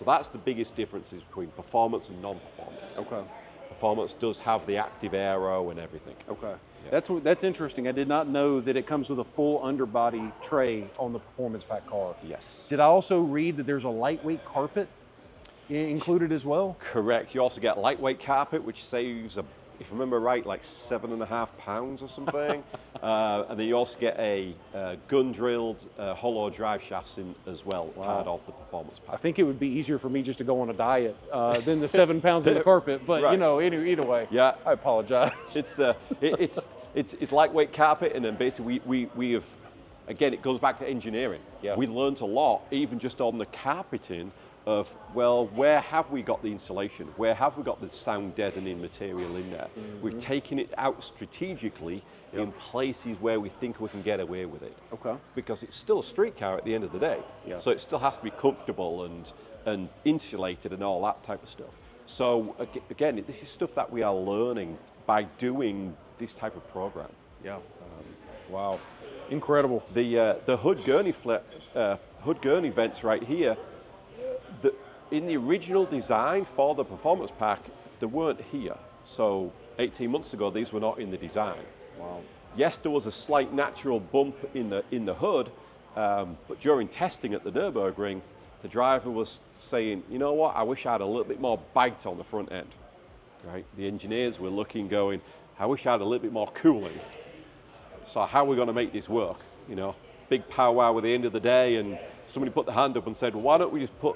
that's the biggest differences between performance and non-performance. Okay. Performance does have the active aero and everything. Okay. Yeah. That's interesting. I did not know that it comes with a full underbody tray on the performance pack car. Yes. Did I also read that there's a lightweight carpet included as well? Correct. You also get lightweight carpet, which saves, if I remember right, like 7.5 pounds or something. And then you also get a gun-drilled hollow drive shafts in as well, part of the performance pack. I think it would be easier for me just to go on a diet than the 7 pounds of the carpet, but Right. you know, either way. Yeah. I apologize. It's lightweight carpet, and then basically we have, again, it goes back to engineering. Yeah. We learned a lot, even just on the carpeting, of, well, where have we got the insulation? Where have we got the sound deadening material in there? Mm-hmm. We've taken it out strategically in places where we think we can get away with it. Okay. Because it's still a street car at the end of the day. Yeah. So it still has to be comfortable and insulated and all that type of stuff. So again, this is stuff that we are learning by doing this type of program. Yeah. Wow. Incredible. The hood gurney vents right here, in the original design for the performance pack, they weren't here. So 18 months ago, these were not in the design. Wow. Yes, there was a slight natural bump in the hood, but during testing at the Nürburgring, the driver was saying, you know what, I wish I had a little bit more bite on the front end. Right? The engineers were looking, going, I wish I had a little bit more cooling. So how are we going to make this work? You know, big powwow at the end of the day, and somebody put their hand up and said, well, why don't we just put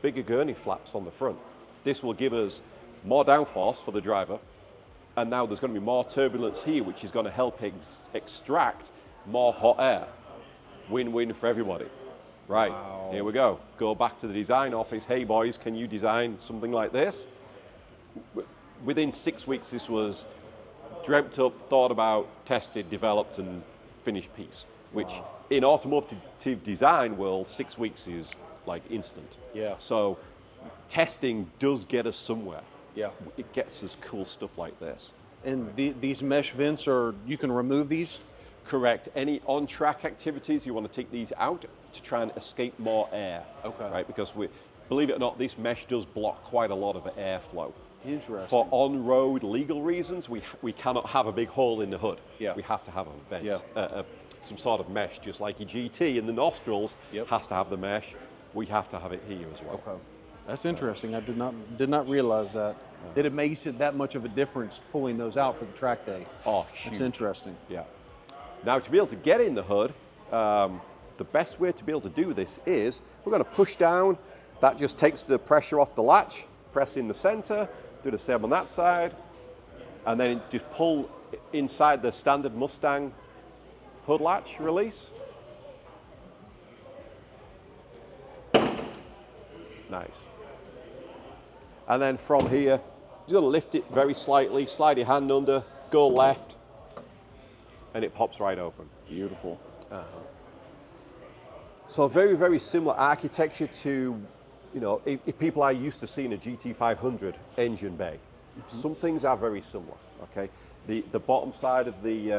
bigger gurney flaps on the front? This will give us more downforce for the driver, and now there's going to be more turbulence here, which is going to help extract more hot air. Win-win for everybody. Right, wow. Here we go. Go back to the design office. Hey boys, can you design something like this? Within 6 weeks, this was dreamt up, thought about, tested, developed, and finished piece, which in automotive design world, 6 weeks is like instant. Yeah. So testing does get us somewhere. Yeah. It gets us cool stuff like this. And these mesh vents you can remove these? Correct. Any on-track activities, you want to take these out to try and escape more air. Okay. Right, because believe it or not, this mesh does block quite a lot of airflow. Interesting. For on-road legal reasons, we cannot have a big hole in the hood. Yeah. We have to have a vent, yeah. Some sort of mesh, just like your GT in the nostrils has to have the mesh. We have to have it here as well. Okay. That's interesting. I did not realize that. That it makes it that much of a difference pulling those out for the track day. Oh, huge. That's interesting. Yeah. Now, to be able to get in the hood, the best way to be able to do this is we're going to push down. That just takes the pressure off the latch, press in the center, do the same on that side, and then just pull inside the standard Mustang hood latch release. Nice. And then from here, you're going to lift it very slightly, slide your hand under, go left, and it pops right open. Beautiful. So very, very similar architecture to, you know, if people are used to seeing a GT500 engine bay. Some things are very similar, okay? The bottom side of the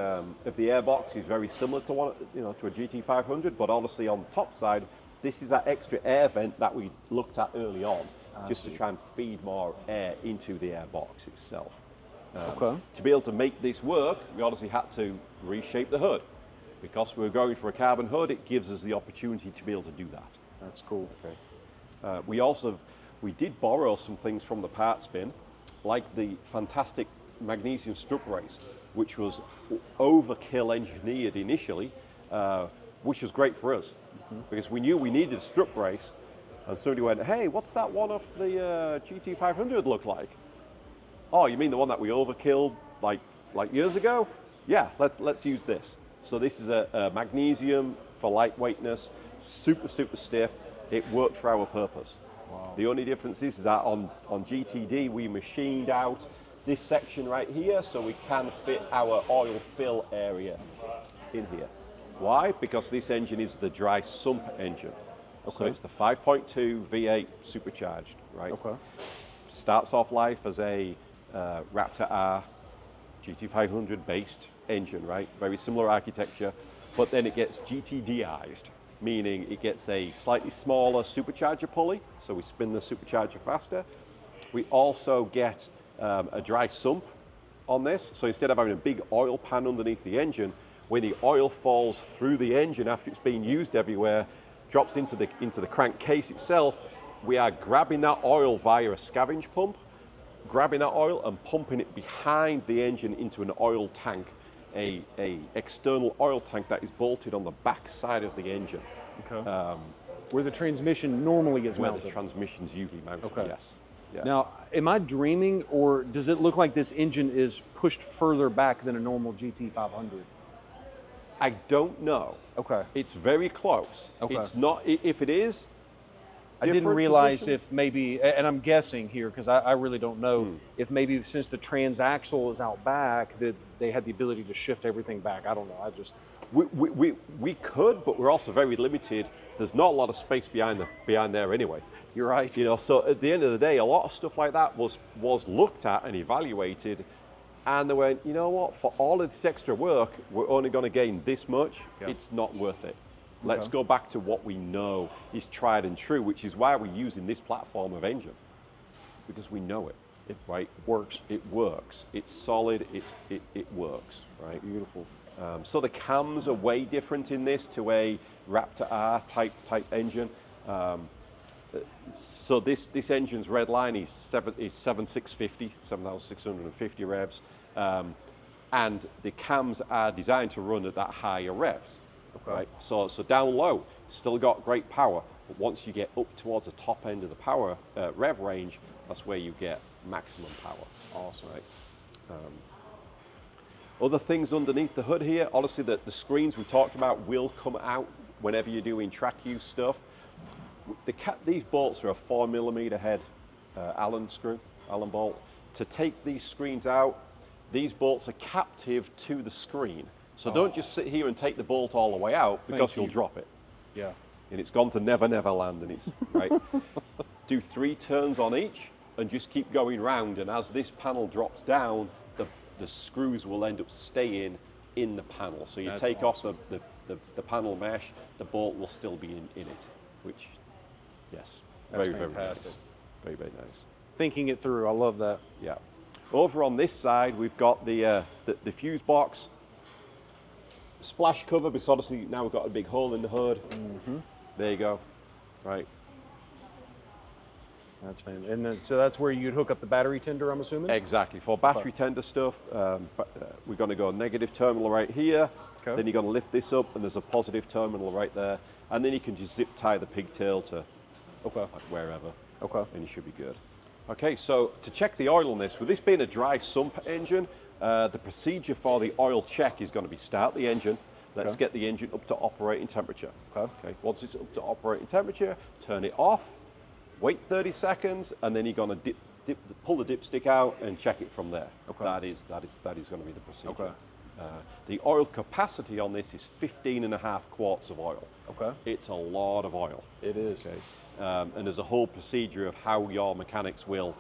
airbox is very similar to to a GT500, but honestly on the top side, this is that extra air vent that we looked at early on, just to try and feed more air into the airbox itself. Okay. To be able to make this work, we obviously had to reshape the hood. Because we're going for a carbon hood, it gives us the opportunity to be able to do that. That's cool. Okay. We did borrow some things from the parts bin, like the fantastic magnesium strut brace, which was overkill engineered initially, which was great for us, because we knew we needed a strut brace, and somebody went, hey, what's that one off the GT500 look like? Oh, you mean the one that we overkilled like years ago? Yeah, let's use this. So this is a magnesium for lightweightness, super, super stiff. It worked for our purpose. Wow. The only difference is that on GTD, we machined out this section right here so we can fit our oil fill area in here. Why? Because this engine is the dry sump engine. Okay. So it's the 5.2 V8 supercharged, right? Okay. Starts off life as a Raptor R GT500 based engine, right? Very similar architecture, but then it gets GTDized, meaning it gets a slightly smaller supercharger pulley, so we spin the supercharger faster. We also get a dry sump on this, so instead of having a big oil pan underneath the engine, when the oil falls through the engine after it's being used everywhere, drops into the crankcase itself, we are grabbing that oil via a scavenge pump, grabbing that oil and pumping it behind the engine into an oil tank, a external oil tank that is bolted on the back side of the engine. Okay. Where the transmission normally is mounted. Where the transmission's usually mounted, okay. Yes. Yeah. Now, am I dreaming, or does it look like this engine is pushed further back than a normal GT500? I don't know. Okay. It's very close. Okay. It's not, if it is, I didn't realize if maybe, and I'm guessing here because I really don't know, if maybe since the transaxle is out back, that they had the ability to shift everything back. I don't know. I just We could, but we're also very limited. There's not a lot of space behind there anyway. You're right. You know, so at the end of the day, a lot of stuff like that was looked at and evaluated, and they went, you know what? For all of this extra work, we're only going to gain this much. Yeah. It's not worth it. Let's go back to what we know is tried and true, which is why we're using this platform of engine, because we know it. It works. It works. It's solid. It works. Right. Beautiful. So the cams are way different in this to a Raptor R type engine. So this engine's red line is 7,650 revs, and the cams are designed to run at that higher revs. Okay. Right. So down low, still got great power, but once you get up towards the top end of the power rev range, that's where you get maximum power. Awesome. Right. Other things underneath the hood here, honestly, the screens we talked about will come out whenever you're doing track use stuff. These bolts are a 4mm head Allen bolt. To take these screens out, these bolts are captive to the screen. So don't just sit here and take the bolt all the way out, because you'll drop it. Yeah. And it's gone to never, never land, and it's, right? Do 3 turns on each and just keep going round, and as this panel drops down, the screws will end up staying in the panel. So you take off the panel mesh, the bolt will still be in it, which, yes, That's very, very fantastic. nice. Very, very nice. Thinking it through, I love that. Yeah. Over on this side, we've got the fuse box, splash cover, because obviously now we've got a big hole in the hood. There you go. Right. That's fantastic. And then, so that's where you'd hook up the battery tender, I'm assuming? Exactly. For battery tender stuff, we're going to go negative terminal right here. Okay. Then you're going to lift this up, and there's a positive terminal right there. And then you can just zip tie the pigtail to like wherever. Okay. And you should be good. Okay, so to check the oil on this, with this being a dry sump engine, the procedure for the oil check is going to be start the engine. Let's get the engine up to operating temperature. Okay. Once it's up to operating temperature, turn it off, wait 30 seconds, and then you're going to pull the dipstick out and check it from there. Okay. That is going to be the procedure. Okay. The oil capacity on this is 15.5 quarts of oil. Okay. It's a lot of oil. It is. Okay. And there's a whole procedure of how your mechanics will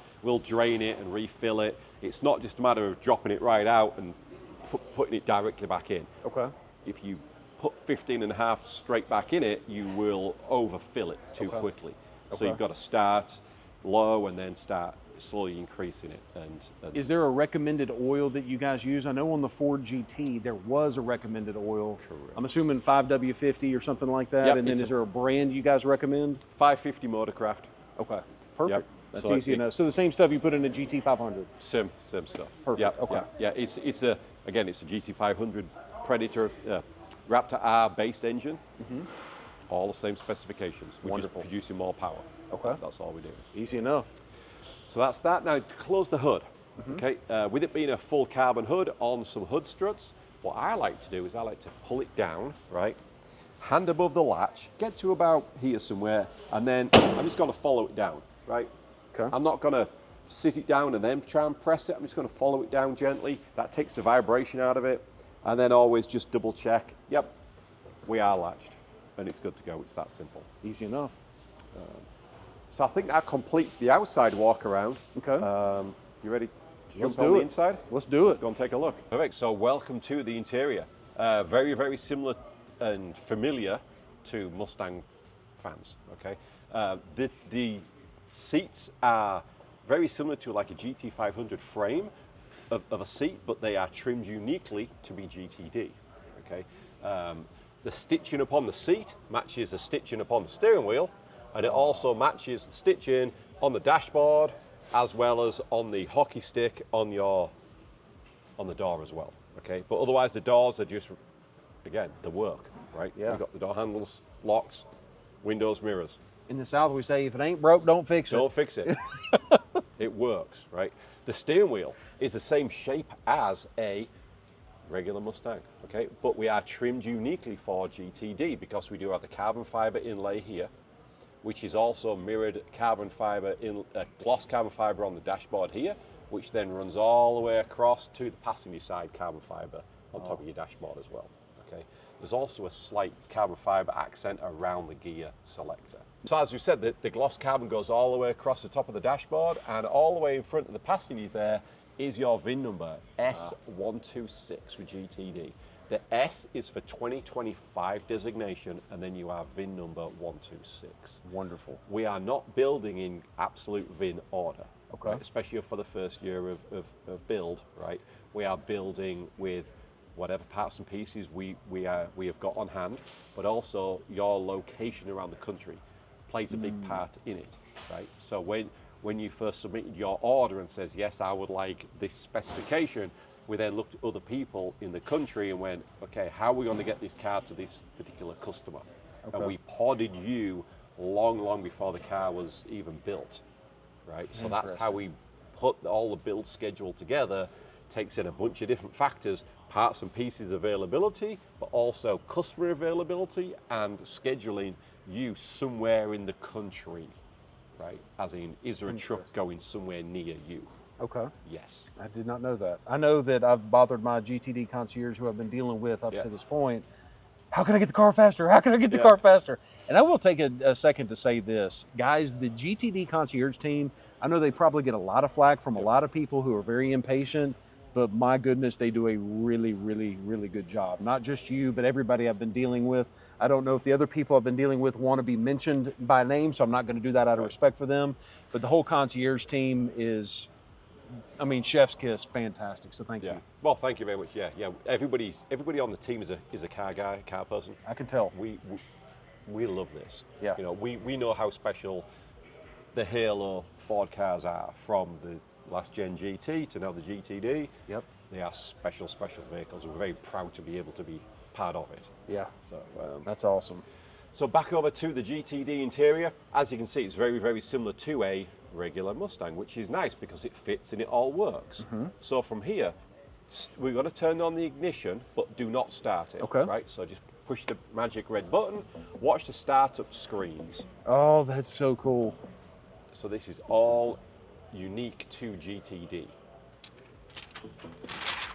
drain it and refill it. It's not just a matter of dropping it right out and putting it directly back in. Okay. If you put 15.5 straight back in it, you will overfill it too quickly. So you've got to start low and then start slowly increasing it. And is there a recommended oil that you guys use? I know on the Ford GT there was a recommended oil. Correct. I'm assuming 5W50 or something like that. Yep, and then is there a brand you guys recommend? 550 Motorcraft. Okay, perfect. Yep. That's so easy enough. So the same stuff you put in a GT500. Same stuff. Perfect. Yep. Okay. Yeah. It's a GT500 Predator Raptor R based engine. All the same specifications. We're just producing more power. Okay. That's all we do. Easy enough. So that's that. Now to close the hood. Okay. With it being a full carbon hood on some hood struts, what I like to do is I like to pull it down, right? Hand above the latch, get to about here somewhere, and then I'm just going to follow it down, right? Okay. I'm not going to sit it down and then try and press it. I'm just going to follow it down gently. That takes the vibration out of it. And then always just double check. Yep, we are latched. And it's good to go. It's that simple. Easy enough. So I think that completes the outside walk around. Okay. You ready to jump on the inside? Let's do it. Let's go and take a look. Perfect. So welcome to the interior. Very, very similar and familiar to Mustang fans. Okay. The seats are very similar to like a GT500 frame of a seat, but they are trimmed uniquely to be GTD. Okay. The stitching upon the seat matches the stitching upon the steering wheel, and it also matches the stitching on the dashboard as well as on the hockey stick on the door as well. Okay, but otherwise the doors are just, again, the work, right? Yeah. You've got the door handles, locks, windows, mirrors. In the South we say, if it ain't broke, don't fix it. Don't fix it. It works, right? The steering wheel is the same shape as a regular Mustang, okay? But we are trimmed uniquely for GTD because we do have the carbon fiber inlay here, which is also mirrored carbon fiber, gloss carbon fiber on the dashboard here, which then runs all the way across to the passenger side carbon fiber on top of your dashboard as well. Okay. There's also a slight carbon fiber accent around the gear selector. So as we said, the gloss carbon goes all the way across the top of the dashboard, and all the way in front of the passenger there is your VIN number, S126 with GTD. The S is for 2025 designation, and then you have VIN number 126. Wonderful. We are not building in absolute VIN order, Okay. right? Especially for the first year of build, right? We are building with whatever parts and pieces we have got on hand, but also your location around the country plays a big part in it, right? So when you first submitted your order and says, yes, I would like this specification, we then looked at other people in the country and went, okay, how are we going to get this car to this particular customer? Okay. And we podded you long before the car was even built, right? So that's how we put all the build schedule together. Takes in a bunch of different factors, parts and pieces availability, but also customer availability and scheduling you somewhere in the country, right? As in, is there a truck going somewhere near you? Okay. Yes. I did not know that. I know that I've bothered my GTD concierge who I've been dealing with up to this point. How can I get the car faster? How can I get the car faster? And I will take a second to say this. Guys, the GTD concierge team, I know they probably get a lot of flack from a lot of people who are very impatient, but my goodness, they do a really, really, really good job. Not just you, but everybody I've been dealing with. I don't know if the other people I've been dealing with want to be mentioned by name, so I'm not going to do that out of respect for them. But the whole concierge team is, I mean, chef's kiss, fantastic. So thank you. Well, thank you very much. Yeah. Everybody on the team is a car guy, car person. I can tell. We love this. Yeah. You know, we know how special the Halo Ford cars are, from the last gen GT to now the GTD. Yep. They are special vehicles. We're very proud to be able to be part of it. Yeah. So That's awesome. So back over to the GTD interior. As you can see, it's very, very similar to a regular Mustang, which is nice because it fits and it all works. So from here, we're going to turn on the ignition, but do not start it. Okay. Right. So just push the magic red button. Watch the startup screens. Oh, that's so cool. So this is all unique to GTD.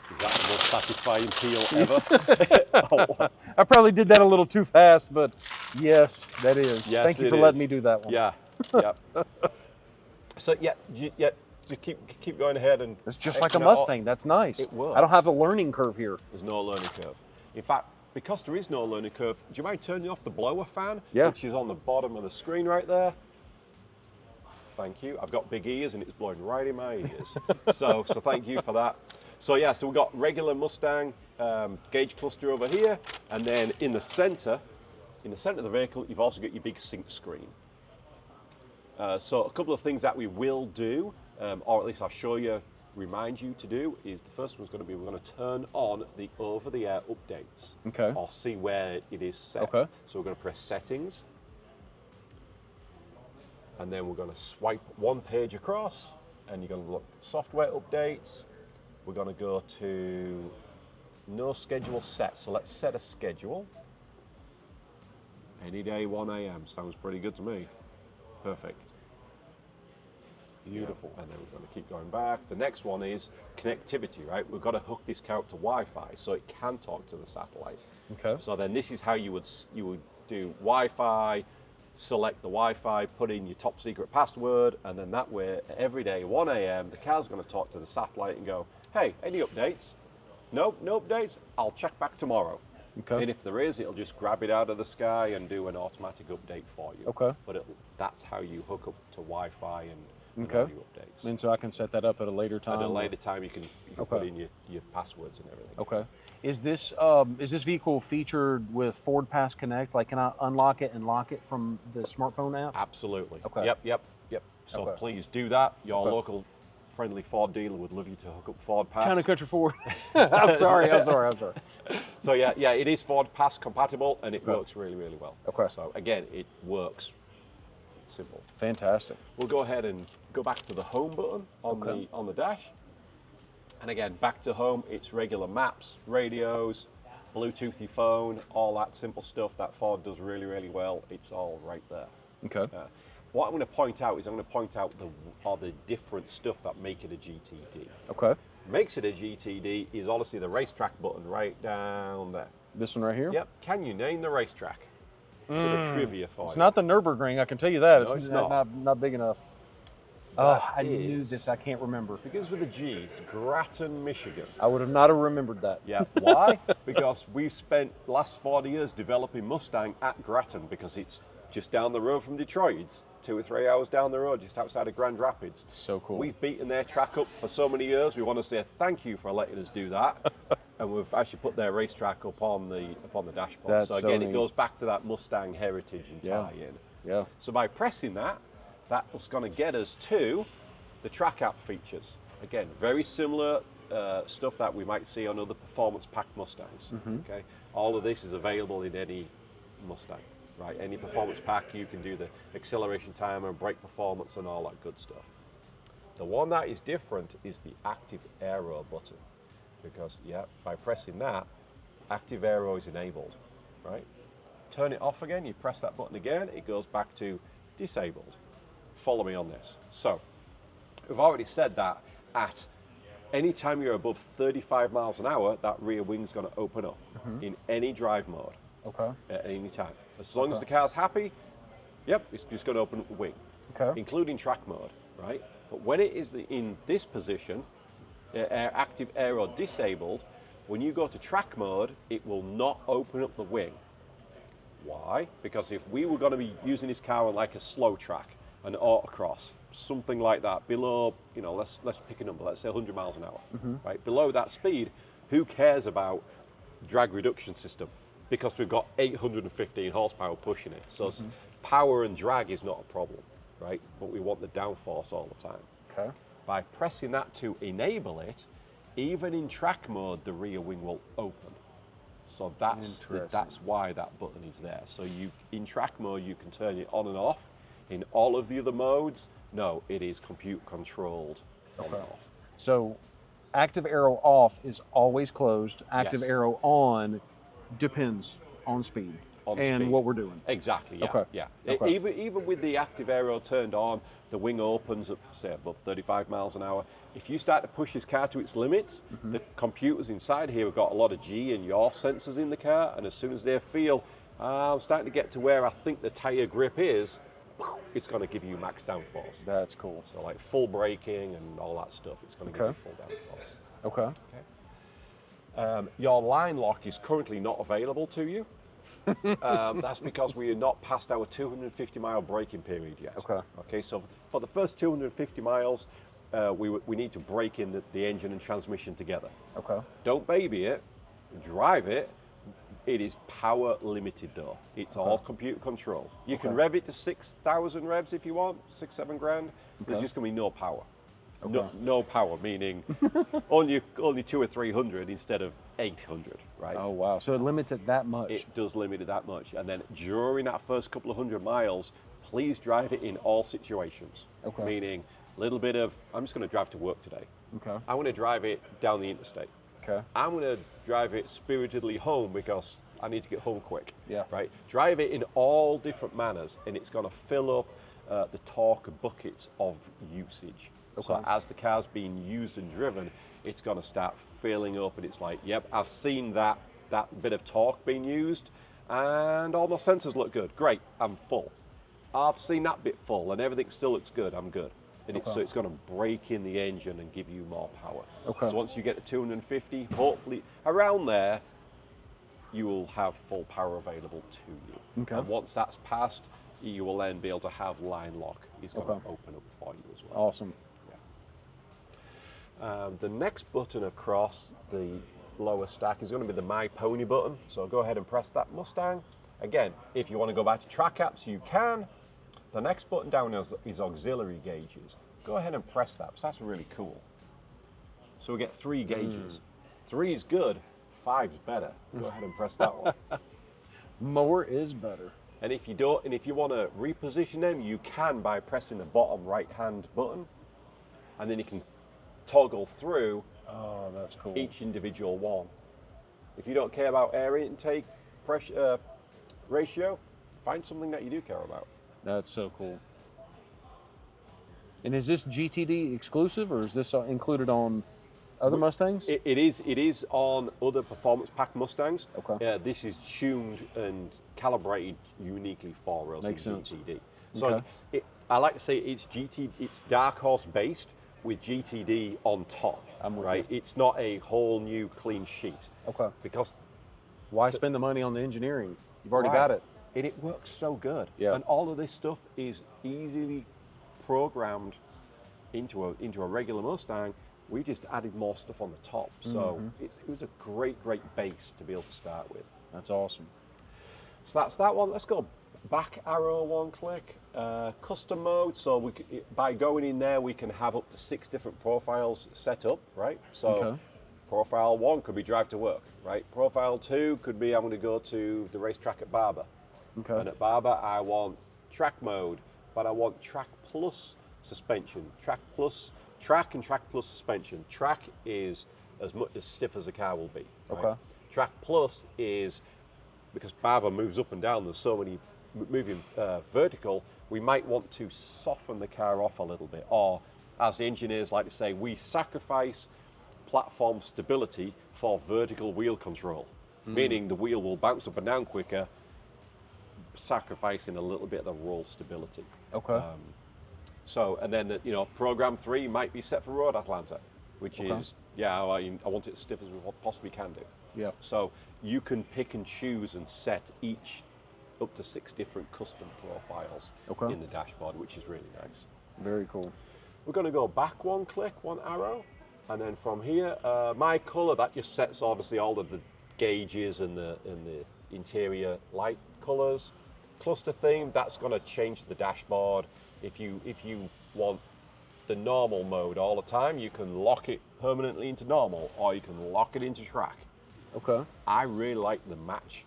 Is that the most satisfying peel ever? I probably did that a little too fast, but yes, that is. Yes, Thank you it for letting is. me do that one. Yeah. So just keep going ahead, and It's just like a Mustang. That's nice. It works. I don't have a learning curve here. There's no learning curve. In fact, because there is no learning curve, do you mind turning off the blower fan? Yeah. Which is on the bottom of the screen right there. Thank you. I've got big ears and it's blowing right in my ears. so thank you for that. So yeah, so we've got regular Mustang gauge cluster over here, and then in the center of the vehicle, you've also got your big sync screen. So a couple of things that we will do, or at least I'll show you, remind you to do, is the first one's going to be, we're going to turn on the over-the-air updates. Okay. Or see where it is set. Okay. So we're going to press settings, and then we're going to swipe one page across, and you're going to look software updates. We're going to go to no schedule set. So let's set a schedule. Any day, 1 a.m. Sounds pretty good to me. Perfect. Beautiful. And then we're going to keep going back. The next one is connectivity, right? We've got to hook this car up to Wi-Fi so it can talk to the satellite. Okay. So then this is how you would do Wi-Fi, select the Wi-Fi, put in your top secret password, and then that way, every day, 1 a.m., the car's going to talk to the satellite and go, hey, any updates? Nope, no updates. I'll check back tomorrow. Okay. And if there is, it'll just grab it out of the sky and do an automatic update for you. Okay. But that's how you hook up to Wi-Fi and Okay. all your updates. And so I can set that up at a later time? At a later time, you can Okay. put in your passwords and everything. Okay. Is this vehicle featured with Ford Pass Connect? Like, can I unlock it and lock it from the smartphone app? Absolutely. Okay. Yep. So Okay. please do that. Your Okay. local friendly Ford dealer would love you to hook up Ford Pass. Town and Country Ford. I'm sorry. So yeah, it is Ford Pass compatible, and it works really, really well. Okay. So again, it works. Simple. Fantastic. We'll go ahead and go back to the home button on the dash. And again, back to home, it's regular maps, radios, Bluetoothy phone, all that simple stuff that Ford does really, really well. It's all right there. Okay. what I'm going to point out is I'm going to point out the different stuff that make it a GTD. Okay. Makes it a GTD is obviously the racetrack button right down there. This one right here? Yep. Can you name the racetrack? Bit of trivia for you. It's not the Nürburgring, I can tell you that. No, it's not. not big enough. I knew this, I can't remember. Begins with a G. It's Grattan, Michigan. I would have not have remembered that. Yeah. Why? Because we've spent the last 40 years developing Mustang at Grattan because it's just down the road from Detroit. It's 2 or 3 hours down the road, just outside of Grand Rapids. So cool. We've beaten their track up for so many years. We want to say thank you for letting us do that. And we've actually put their racetrack up on the dashboard. That's so again, so it goes back to that Mustang heritage and Yeah. tie-in. Yeah. So by pressing that, that's going to get us to the track app features. Again, very similar stuff that we might see on other performance pack Mustangs. Okay, all of this is available in any Mustang, right? Any performance pack, you can do the acceleration timer, brake performance, and all that good stuff. The one that is different is the active aero button, because by pressing that, active aero is enabled, right? Turn it off again, you press that button again, it goes back to disabled. Follow me on this. So, we've already said that at any time you're above 35 miles an hour, that rear wing's going to open up in any drive mode. Okay. At any time. As long as the car's happy, it's just going to open up the wing, including track mode, right? But when it is in this position, active aero disabled, when you go to track mode, it will not open up the wing. Why? Because if we were going to be using this car on like a slow track, an autocross, something like that, below, let's pick a number, let's say 100 miles an hour, right? Below that speed, who cares about drag reduction system? Because we've got 815 horsepower pushing it. So power and drag is not a problem, right? But we want the downforce all the time. Okay. By pressing that to enable it, even in track mode, the rear wing will open. So that's why that button is there. So in track mode, you can turn it on and off. In all of the other modes, no, it is compute controlled on and off. So active aero off is always closed. Active Yes. aero on depends on speed and speed. what we're doing. Exactly, yeah. Okay. Yeah. Okay. Even with the active aero turned on, the wing opens at, say, above 35 miles an hour. If you start to push this car to its limits, the computers inside here have got a lot of G and yaw sensors in the car, and as soon as they feel, I'm starting to get to where I think the tire grip is, it's going to give you max downforce. That's cool. So like full braking and all that stuff, it's going to give you full downforce. Okay. Your line lock is currently not available to you. That's because we are not past our 250-mile braking period yet. Okay. So for the first 250 miles, we need to brake in the engine and transmission together. Okay. Don't baby it, drive it. It is power limited though. It's all computer controlled. You can rev it to 6,000 revs if you want, 6-7 grand. There's just going to be no power. No power, meaning only 200 or 300 instead of 800, right? Oh wow! So it limits it that much. It does limit it that much. And then during that first couple of 100 miles, please drive it in all situations. Okay. Meaning, a little bit of, I'm just going to drive to work today. Okay. I want to drive it down the interstate. Okay. I'm going to drive it spiritedly home because I need to get home quick. Yeah. Right. Drive it in all different manners, and it's going to fill up the torque buckets of usage. So as the car's being used and driven, it's going to start filling up, and it's like, yep, I've seen that bit of torque being used, and all my sensors look good. Great, I'm full. I've seen that bit full, and everything still looks good. I'm good. And so it's going to break in the engine and give you more power. So once you get to 250, hopefully around there, you will have full power available to you. And once that's passed, you will then be able to have line lock. It's going to open up for you as well. Awesome. The next button across the lower stack is going to be the My Pony button. So go ahead and press that, Mustang. Again, if you want to go back to track apps, you can. The next button down is auxiliary gauges. Go ahead and press that, because that's really cool. So we get 3 gauges. 3 is good, 5's better. Go ahead and press that one. More is better. And if you want to reposition them, you can by pressing the bottom right-hand button, and then you can toggle through that's cool. each individual one. If you don't care about air intake pressure ratio, find something that you do care about. That's so cool. And is this GTD exclusive, or is this included on other Mustangs? It is on other performance pack Mustangs. Okay. This is tuned and calibrated uniquely for us Makes in sense. GTD. So Okay. I like to say it's Dark Horse based with GTD on top. I'm with right. you. It's not a whole new clean sheet. Okay. Because Why spend the money on the engineering? You've already got it. And it works so good. Yeah. And all of this stuff is easily programmed into a regular Mustang. We just added more stuff on the top. So it was a great base to be able to start with. That's awesome. So that's that one. Let's go back arrow one click. Custom mode. So by going in there, we can have up to 6 different profiles set up, right? So profile 1 could be drive to work, right? Profile 2 could be I'm going to go to the racetrack at Barber. Okay. And at Barber, I want track mode, but I want track plus suspension. Track and track plus suspension. Track is as much as stiff as a car will be. Right? Okay. Track plus is, because Barber moves up and down, there's so many moving vertical, we might want to soften the car off a little bit. Or, as the engineers like to say, we sacrifice platform stability for vertical wheel control, meaning the wheel will bounce up and down quicker, sacrificing a little bit of the roll stability. Okay. So, and then, program 3 might be set for Road Atlanta, which is, I want it as stiff as we possibly can do. Yeah. So you can pick and choose and set each up to 6 different custom profiles in the dashboard, which is really nice. Very cool. We're going to go back one click, one arrow, and then from here, my color, that just sets obviously all of the gauges and the interior light colors. Cluster theme, that's going to change the dashboard. If you want the normal mode all the time, you can lock it permanently into normal, or you can lock it into track. Okay. I really like the match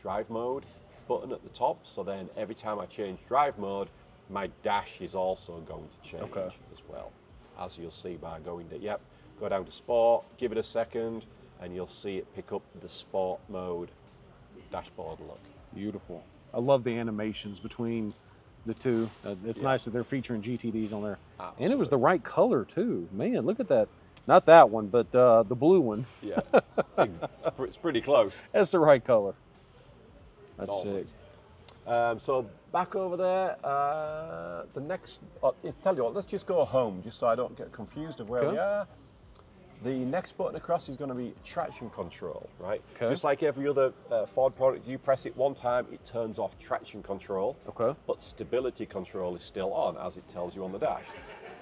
drive mode button at the top, so then every time I change drive mode, my dash is also going to change as well, as you'll see by going to, go down to sport, give it a second, and you'll see it pick up the sport mode dashboard look. Beautiful. I love the animations between the two. It's nice that they're featuring GTDs on there. Absolutely. And it was the right color too. Man, look at that. Not that one, but the blue one. Yeah, it's pretty close. That's the right color. That's Always. sick. So back over there, the next, tell you what, let's just go home, just so I don't get confused of where we are. The next button across is going to be traction control, right? Okay. Just like every other Ford product, you press it one time, it turns off traction control, but stability control is still on, as it tells you on the dash.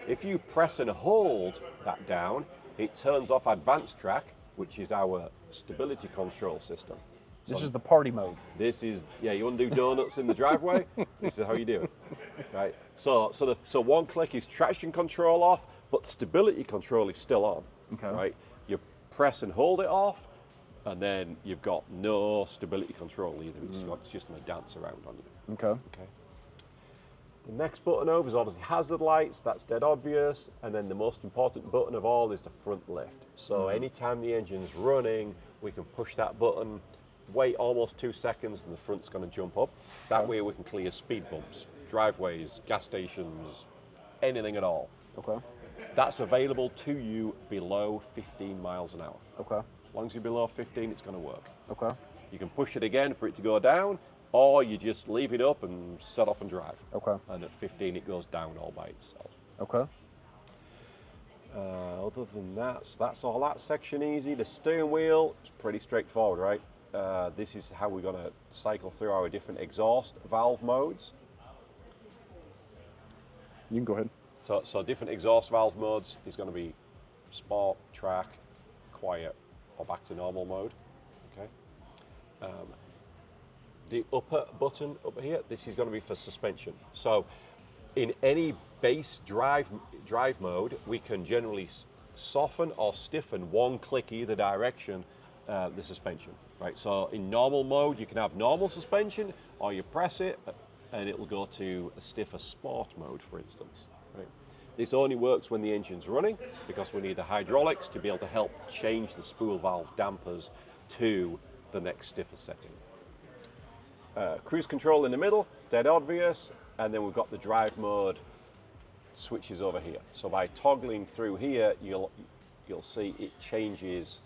If you press and hold that down, it turns off advanced track, which is our stability control system. This is the party mode. This is, you want to do donuts in the driveway? This is how you do it, right? So one click is traction control off, but stability control is still on, right? You press and hold it off, and then you've got no stability control either. It's just going to dance around on you. Okay. The next button over is obviously hazard lights. That's dead obvious. And then the most important button of all is the front lift. So anytime the engine's running, we can push that button, wait almost 2 seconds, and the front's going to jump up. That way we can clear speed bumps, driveways, gas stations, anything at all. That's available to you below 15 miles an hour. As long as you're below 15, it's going to work. You can push it again for it to go down, or you just leave it up and set off and drive. And at 15, it goes down all by itself. Other than that, so that's all that section easy. The steering wheel is pretty straightforward, right? This is how we're going to cycle through our different exhaust valve modes. You can go ahead. So different exhaust valve modes is going to be sport, track, quiet, or back to normal mode. The upper button up here, this is going to be for suspension. So in any base drive mode, we can generally soften or stiffen one click either direction the suspension, right? So in normal mode, you can have normal suspension, or you press it and it will go to a stiffer sport mode, for instance, right? This only works when the engine's running, because we need the hydraulics to be able to help change the spool valve dampers to the next stiffer setting. Cruise control in the middle, dead obvious, and then we've got the drive mode switches over here. So by toggling through here, you'll see it changes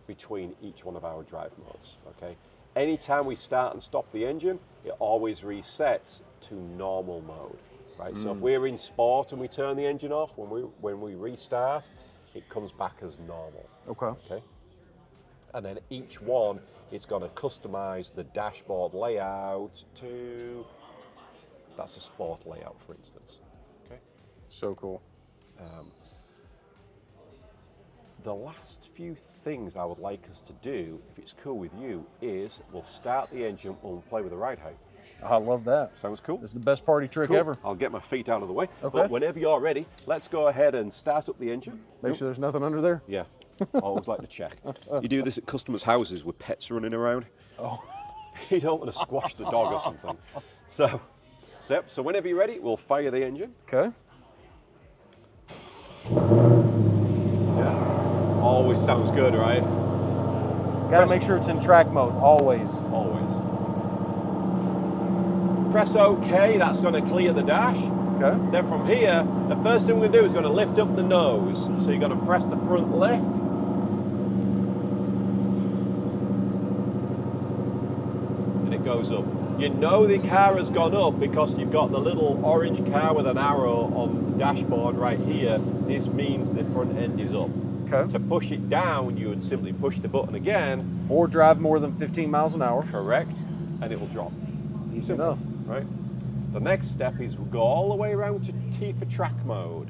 between each one of our drive modes, okay? Anytime we start and stop the engine, it always resets to normal mode, right? So if we're in sport and we turn the engine off, when we restart, it comes back as normal. Okay. And then each one, it's going to customize the dashboard layout to, that's a sport layout, for instance. Okay. So cool. The last few things I would like us to do, if it's cool with you, is we'll start the engine and we'll play with the ride height. I love that. Sounds cool? It's the best party trick Cool. ever. I'll get my feet out of the way. Okay. But whenever you're ready, let's go ahead and start up the engine. Make sure there's nothing under there. Yeah, always like to check. You do this at customers' houses with pets running around. Oh. You don't want to squash the dog or something. So whenever you're ready, we'll fire the engine. Okay. Yeah. Always sounds good, right? Got to make sure it's in track mode, always. Always. Press OK, that's going to clear the dash. Okay. Then from here, the first thing we're going to do is going to lift up the nose. So you're going to press the front lift. And it goes up. You know the car has gone up because you've got the little orange car with an arrow on the dashboard right here. This means the front end is up. Okay. To push it down, you would simply push the button again. Or drive more than 15 miles an hour. Correct. And it will drop. Easy enough. Right. The next step is we'll go all the way around to T for track mode.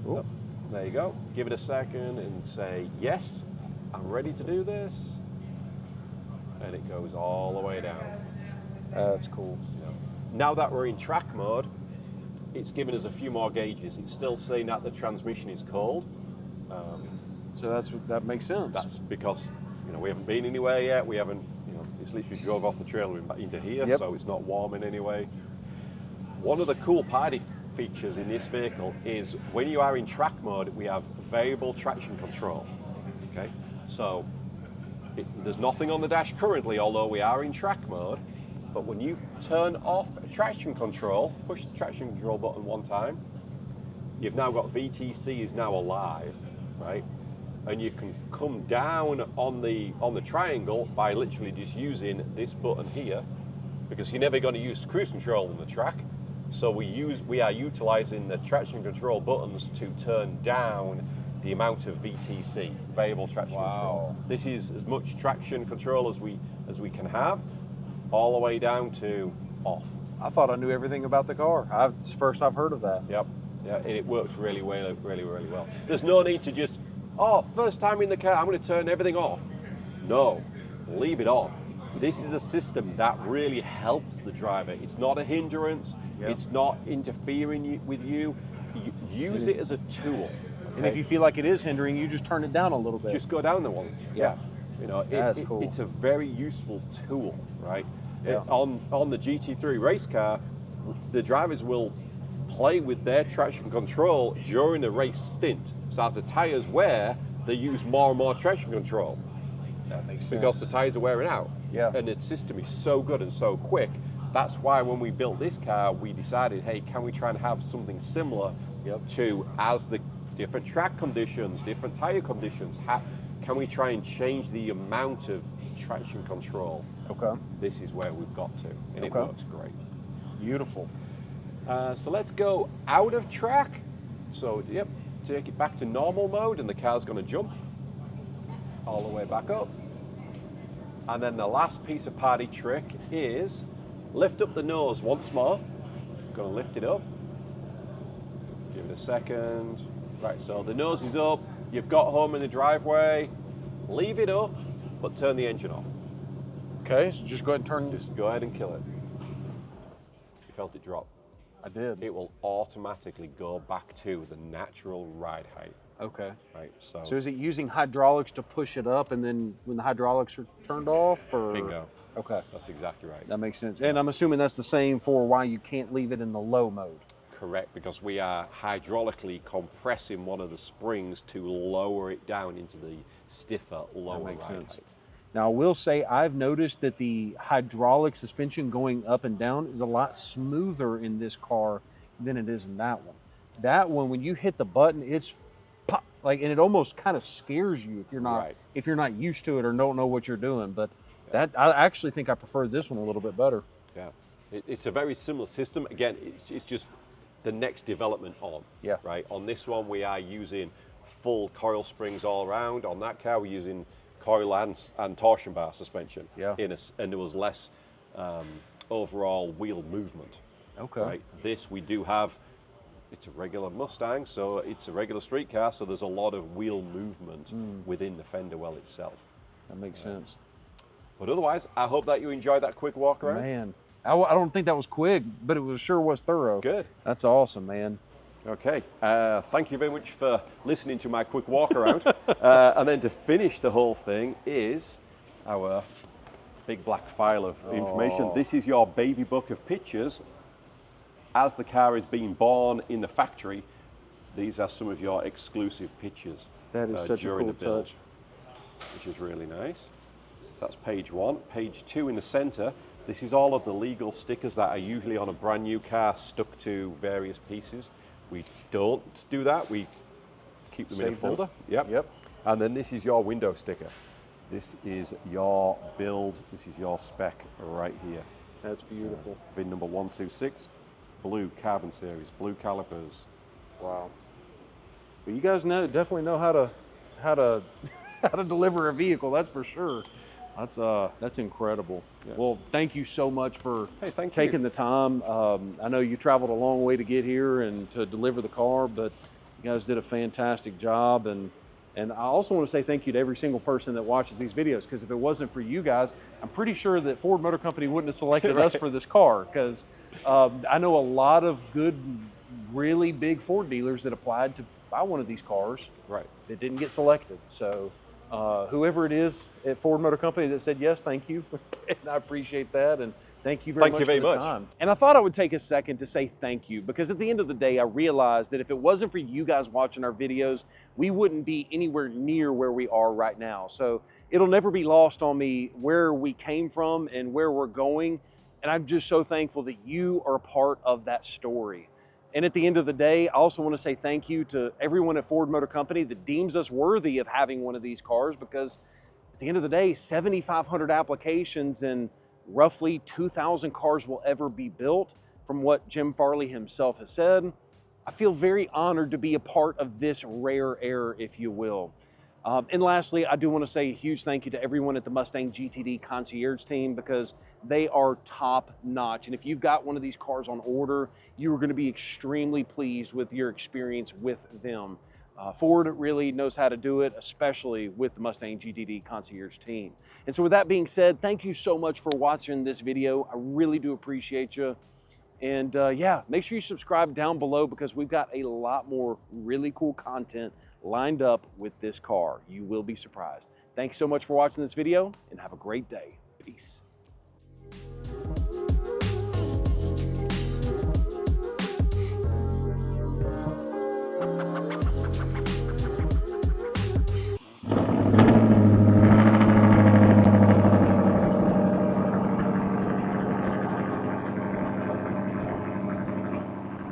Oh, there you go. Give it a second and say, yes, I'm ready to do this. And it goes all the way down. That's cool. Yeah. Now that we're in track mode, it's given us a few more gauges. It's still saying that the transmission is cold. So that makes sense. That's because we haven't been anywhere yet. We haven't, it's literally drove off the trailer and back into here, so it's not warm in any way. One of the cool party features in this vehicle is when you are in track mode, we have variable traction control. Okay, so there's nothing on the dash currently, although we are in track mode. But when you turn off traction control, push the traction control button one time, you've now got VTC is now alive, right? And you can come down on the triangle by literally just using this button here, because you're never going to use cruise control on the track. So we are utilizing the traction control buttons to turn down the amount of VTC, variable traction control. This is as much traction control as we can have, all the way down to off. I thought I knew everything about the car. It's the first I've heard of that. Yep. Yeah, and it works really well, really well. There's no need to just, first time in the car, I'm going to turn everything off. No, leave it on. This is a system that really helps the driver. It's not a hindrance. Yep. It's not interfering with you. Use it as a tool. Okay? And if you feel like it is hindering, you just turn it down a little bit. Just go down the one. Yeah. That's cool. It's a very useful tool, right? Yeah. On the GT3 race car, the drivers will play with their traction control during the race stint. So as the tires wear, they use more and more traction control. That makes sense. Because the tires are wearing out. Yeah. And the system is so good and so quick. That's why when we built this car, we decided, hey, can we try and have something similar to, as the different track conditions, different tire conditions, can we try and change the amount of traction control? Okay. This is where we've got to, and it works great. Beautiful. So let's go out of track. So, take it back to normal mode, and the car's going to jump all the way back up. And then the last piece of party trick is lift up the nose once more. Going to lift it up. Give it a second. Right, so the nose is up. You've got home in the driveway. Leave it up, but turn the engine off. Okay, so just go ahead and turn. Just go ahead and kill it. You felt it drop. I did. It will automatically go back to the natural ride height. Okay. Right, so is it using hydraulics to push it up, and then when the hydraulics are turned off, or? Bingo. Okay. That's exactly right. That makes sense. And I'm assuming that's the same for why you can't leave it in the low mode. Correct, because we are hydraulically compressing one of the springs to lower it down into the stiffer, lower ride height. Now, I will say I've noticed that the hydraulic suspension going up and down is a lot smoother in this car than it is in that one. That one, when you hit the button, it's pop, like, and it almost kind of scares you if you're not used to it or don't know what you're doing. But that, I actually think I prefer this one a little bit better. Yeah, it's a very similar system. Again, it's just the next development on. Yeah. Right. On this one, we are using full coil springs all around. On that car, we're using coil and torsion bar suspension. Yeah. And there was less overall wheel movement. Okay. Right. This we do have. It's a regular Mustang, so it's a regular street car. So there's a lot of wheel movement within the fender well itself. That makes sense. But otherwise, I hope that you enjoyed that quick walk around. Man, I don't think that was quick, but it sure was thorough. Good. That's awesome, man. Okay, thank you very much for listening to my quick walk around. And then to finish the whole thing is our big black file of information. This is your baby book of pictures. As the car is being born in the factory, these are some of your exclusive pictures. That is such a cool touch. Which is really nice. So that's page 1. Page 2 in the center, this is all of the legal stickers that are usually on a brand new car stuck to various pieces. We don't do that, we keep them in a folder. Yep. And then this is your window sticker. This is your build, this is your spec right here. That's beautiful. VIN number 126, blue carbon series, blue calipers. Wow. Well, you guys definitely know how to how to deliver a vehicle, that's for sure. That's incredible. Yeah. Well, thank you so much for taking the time. I know you traveled a long way to get here and to deliver the car, but you guys did a fantastic job. And I also want to say thank you to every single person that watches these videos, because if it wasn't for you guys, I'm pretty sure that Ford Motor Company wouldn't have selected us for this car, because I know a lot of good, really big Ford dealers that applied to buy one of these cars that didn't get selected. So whoever it is at Ford Motor Company that said yes, thank you. And I appreciate that. And thank you very much for the time. And I thought I would take a second to say thank you, because at the end of the day, I realized that if it wasn't for you guys watching our videos, we wouldn't be anywhere near where we are right now. So it'll never be lost on me where we came from and where we're going. And I'm just so thankful that you are a part of that story. And at the end of the day, I also want to say thank you to everyone at Ford Motor Company that deems us worthy of having one of these cars, because at the end of the day, 7,500 applications and roughly 2,000 cars will ever be built, from what Jim Farley himself has said. I feel very honored to be a part of this rare air, if you will. And lastly, I do want to say a huge thank you to everyone at the Mustang GTD concierge team, because they are top notch. And if you've got one of these cars on order, you are going to be extremely pleased with your experience with them. Ford really knows how to do it, especially with the Mustang GTD concierge team. And so with that being said, thank you so much for watching this video. I really do appreciate you. And yeah, make sure you subscribe down below, because we've got a lot more really cool content lined up with this car. You will be surprised. Thanks so much for watching this video, and have a great day. Peace.